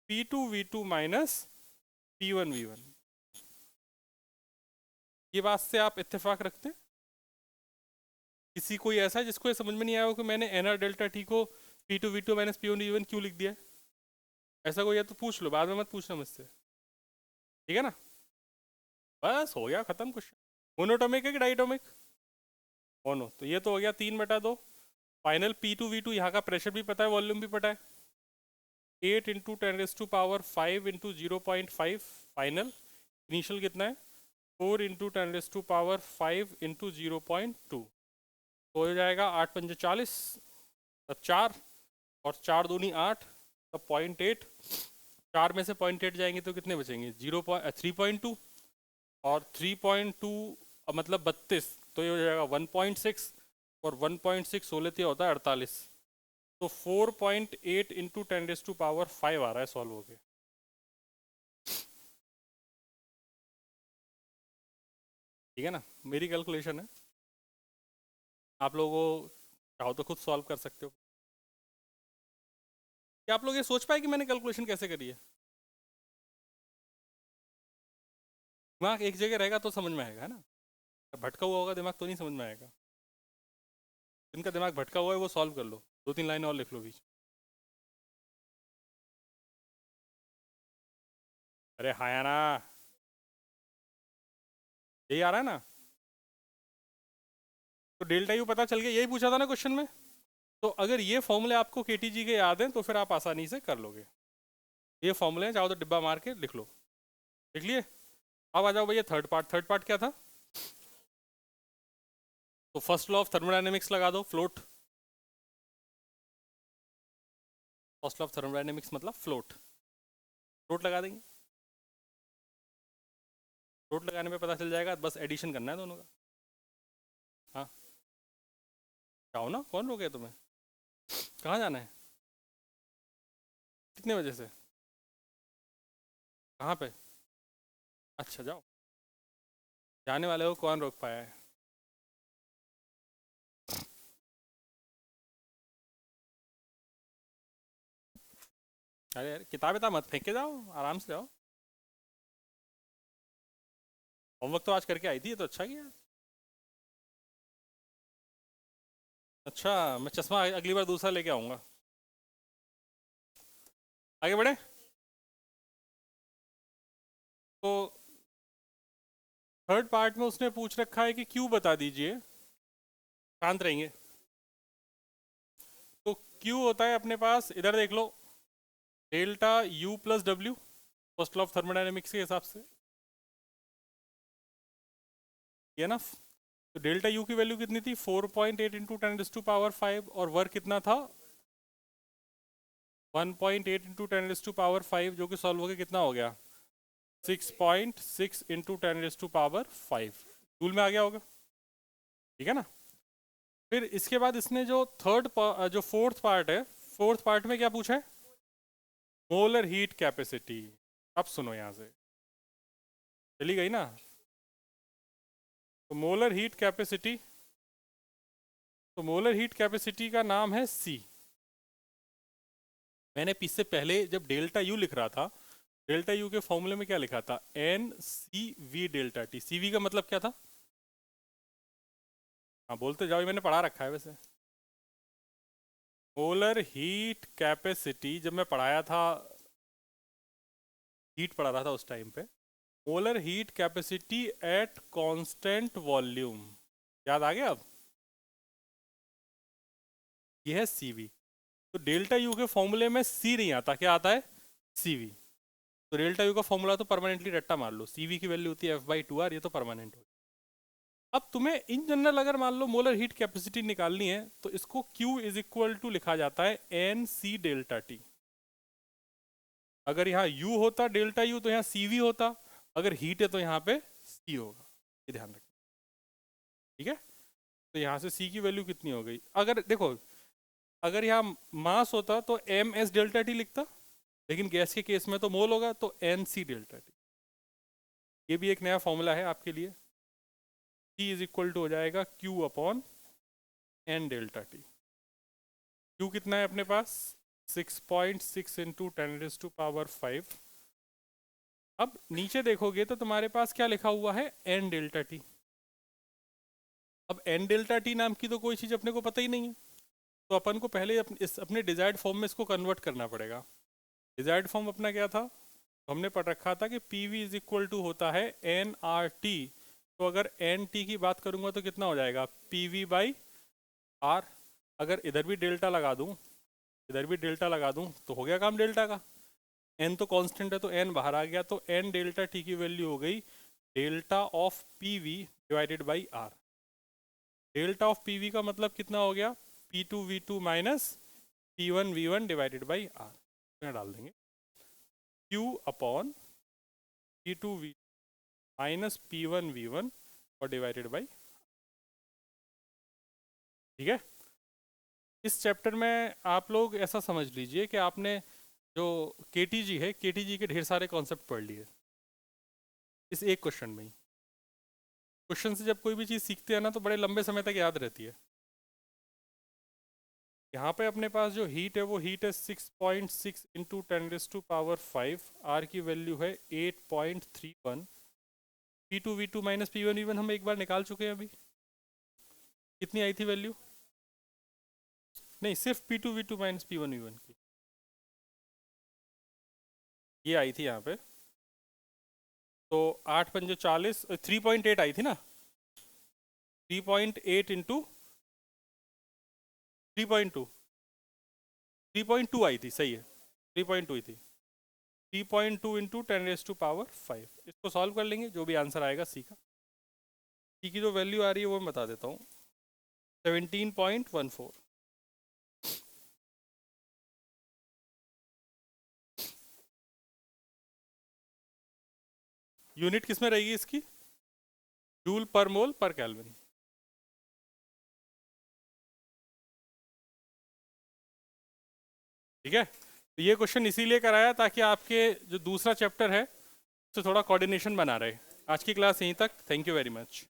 Speaker 1: P two V two minus P one V one. ये बात से आप इत्तेफाक रखते हैं? किसी कोई ऐसा है जिसको ये समझ में नहीं आया हो कि मैंने एन आर डेल्टा टी को P two V two minus P one V one क्यों लिख दिया है? ऐसा कोई है तो पूछ लो, बाद में मत पूछना मुझसे, ठीक है ना? बस हो गया खत्म क्वेश्चन। मोनोटोमिक है कि डाइटोमिक? मोनो। तो ये तो हो गया 3/2। Final P two V two, यहाँ का प्रेशर भी पता है, वॉल्यूम भी पता है, 8 इंटू 10⁵ इंटू 0.5 फाइनल। इनिशियल कितना है? 4 इंटू 10⁵ इंटू 0.2। तो हो जाएगा 8 पंजे 40, तब 4 और 4 दूनी 8, तब 0.8। 4 में से 0.8 जाएंगे तो कितने बचेंगे? 3.2 और 3.2 मतलब 32, तो ये हो जाएगा 1.6 और 1.6 16 ये होता है 48। तो 4.8 इंटू 10⁵ आ रहा है सॉल्व हो गया। ठीक है ना? मेरी कैलकुलेशन है, आप लोगों को चाहो तो खुद सॉल्व कर सकते हो। क्या आप लोग ये सोच पाए कि मैंने कैलकुलेशन कैसे करी है? दिमाग एक जगह रहेगा तो समझ में आएगा, है ना? भटका हुआ होगा दिमाग तो नहीं समझ में आएगा। जिनका दिमाग भटका हुआ है वो सॉल्व कर लो, 2-3 लाइनें और लिख लो बीच। अरे हाँ या ना? यही आ रहा है ना? तो डेल्टा यू पता चल गया, यही पूछा था ना क्वेश्चन में। तो अगर ये फॉर्मूले आपको केटीजी के याद हैं तो फिर आप आसानी से कर लोगे। ये फॉर्मूले हैं, चाहो तो डिब्बा मार के लिख लो। लिख लिए? अब आ जाओ भैया थर्ड पार्ट। थर्ड पार्ट क्या था? तो फर्स्ट लॉ ऑफ थर्मोडायनेमिक्स लगा दो, float. First law of thermodynamics मतलब फ्लोट। फ्लोट लगा देंगे। फ्लोट लगाने पे पता चल जाएगा, बस एडिशन करना है दोनों का। हाँ जाओ ना, कौन रोके तुम्हें? कहाँ जाना है? कितने बजे से? कहाँ पे? अच्छा जाओ, जाने वाले को कौन रोक पाया है? अरे यार किताब इतना मत फेंक के जाओ, आराम से जाओ। होमवर्क तो आज करके आई थी, ये तो अच्छा किया। अच्छा, मैं चश्मा अगली बार दूसरा लेके आऊँगा। आगे बढ़े। तो थर्ड पार्ट में उसने पूछ रखा है कि क्यू बता दीजिए। शांत रहेंगे। तो क्यू होता है अपने पास, इधर देख लो, delta U plus W, first law of thermodynamics के हिसाब से। ये ना? तो डेल्टा यू की वैल्यू कितनी थी? 4.8 इंटू 10⁵ और वर्क कितना था? 1.8 इंटू 10⁵, जो कि सॉल्व हो गया कितना हो गया? 6.6 इंटू 10⁵। टूल में आ गया होगा, ठीक है ना? फिर इसके बाद इसने जो जो फोर्थ पार्ट है, फोर्थ पार्ट में क्या पूछा है? Molar heat capacity. अब सुनो यहां से, चली गई ना? तो मोलर हीट कैपेसिटी, तो मोलर हीट कैपेसिटी का नाम है सी। मैंने इससे पहले जब डेल्टा यू लिख रहा था, डेल्टा यू के फॉर्मूले में क्या लिखा था? N C V delta T. C V का मतलब क्या था? हाँ बोलते जाओ, ये मैंने पढ़ा रखा है वैसे। मोलर हीट कैपेसिटी, जब मैं पढ़ाया था, हीट पढ़ा रहा था उस टाइम पे, molar heat capacity at constant volume. याद आ गया अब? ये है सीवी। तो डेल्टा यू के फॉर्मूले में सी नहीं आता, क्या आता है? सीवी। तो डेल्टा यू का फॉर्मूला तो परमानेंटली रट्टा मार लो, सीवी की वैल्यू होती है एफ बाई टू आर, ये तो परमानेंट हो। अब तुम्हें इन जनरल अगर मान लो मोलर हीट कैपेसिटी निकालनी है तो इसको Q इज इक्वल टू लिखा जाता है एन सी डेल्टा टी। अगर यहाँ U होता डेल्टा U तो यहाँ CV होता, अगर हीट है तो यहाँ पे C होगा, ये ध्यान रखना। ठीक है, तो यहाँ से C की वैल्यू कितनी हो गई, अगर देखो अगर यहाँ मास होता तो एम एस डेल्टा टी लिखता, लेकिन गैस के केस में तो मोल होगा तो एन सी डेल्टा टी। ये भी एक नया फॉर्मूला है आपके लिए। C इज इक्वल टू हो जाएगा Q upon N delta T. Q कितना है अपने पास 6.6 इंटू 10⁵ अब नीचे देखोगे तो तुम्हारे पास क्या लिखा हुआ है एन डेल्टा टी। अब एन डेल्टा टी नाम की तो कोई चीज़ अपने को पता ही नहीं है, तो अपन को पहले अपने डिजायर्ड फॉर्म में इसको कन्वर्ट करना पड़ेगा। डिजायर्ड फॉर्म अपना क्या था, तो हमने पढ़ रखा था कि P V is equal to होता है एन आर टी। तो अगर एन टी की बात करूंगा तो कितना हो जाएगा पी वी बाई आर। अगर इधर भी डेल्टा लगा दूं, इधर भी डेल्टा लगा दूं तो हो गया काम डेल्टा का। एन तो कांस्टेंट है तो एन बाहर आ गया, तो एन डेल्टा टी की वैल्यू हो गई delta of P V divided by R. Delta of P V का मतलब कितना हो गया P two V two minus P one V one divided by R. डाल देंगे Q upon P two V minus P one V one और डिवाइडेड बाई। ठीक है, इस चैप्टर में आप लोग ऐसा समझ लीजिए कि आपने जो केटीजी है, केटीजी के ढेर सारे कॉन्सेप्ट पढ़ लिए इस एक क्वेश्चन में ही। क्वेश्चन से जब कोई भी चीज़ सीखते हैं ना तो बड़े लंबे समय तक याद रहती है। यहाँ पे अपने पास जो हीट है वो हीट है 6.6 इंटू 10⁵ आर की वैल्यू है 8.31। P two V two minus P one V one हम एक बार निकाल चुके हैं अभी। कितनी आई थी वैल्यू, नहीं सिर्फ P two V two minus P one V one की ये आई थी यहाँ पे। तो 8×5 = 40, 3.8 आई थी ना, 3.8 इंटू 3.2, 3.2 आई थी, सही है 3.2 ही थी। 3.2 इंटू 10⁵ इसको सॉल्व कर लेंगे, जो भी आंसर आएगा सी का। सी की जो वैल्यू आ रही है वो मैं बता देता हूँ 17.14। यूनिट किस में रहेगी इसकी, जूल पर मोल पर केल्विन। ठीक है, तो ये क्वेश्चन इसीलिए कराया ताकि आपके जो दूसरा चैप्टर है उससे थोड़ा कोऑर्डिनेशन बना रहे। आज की क्लास यहीं तक, थैंक यू वेरी मच।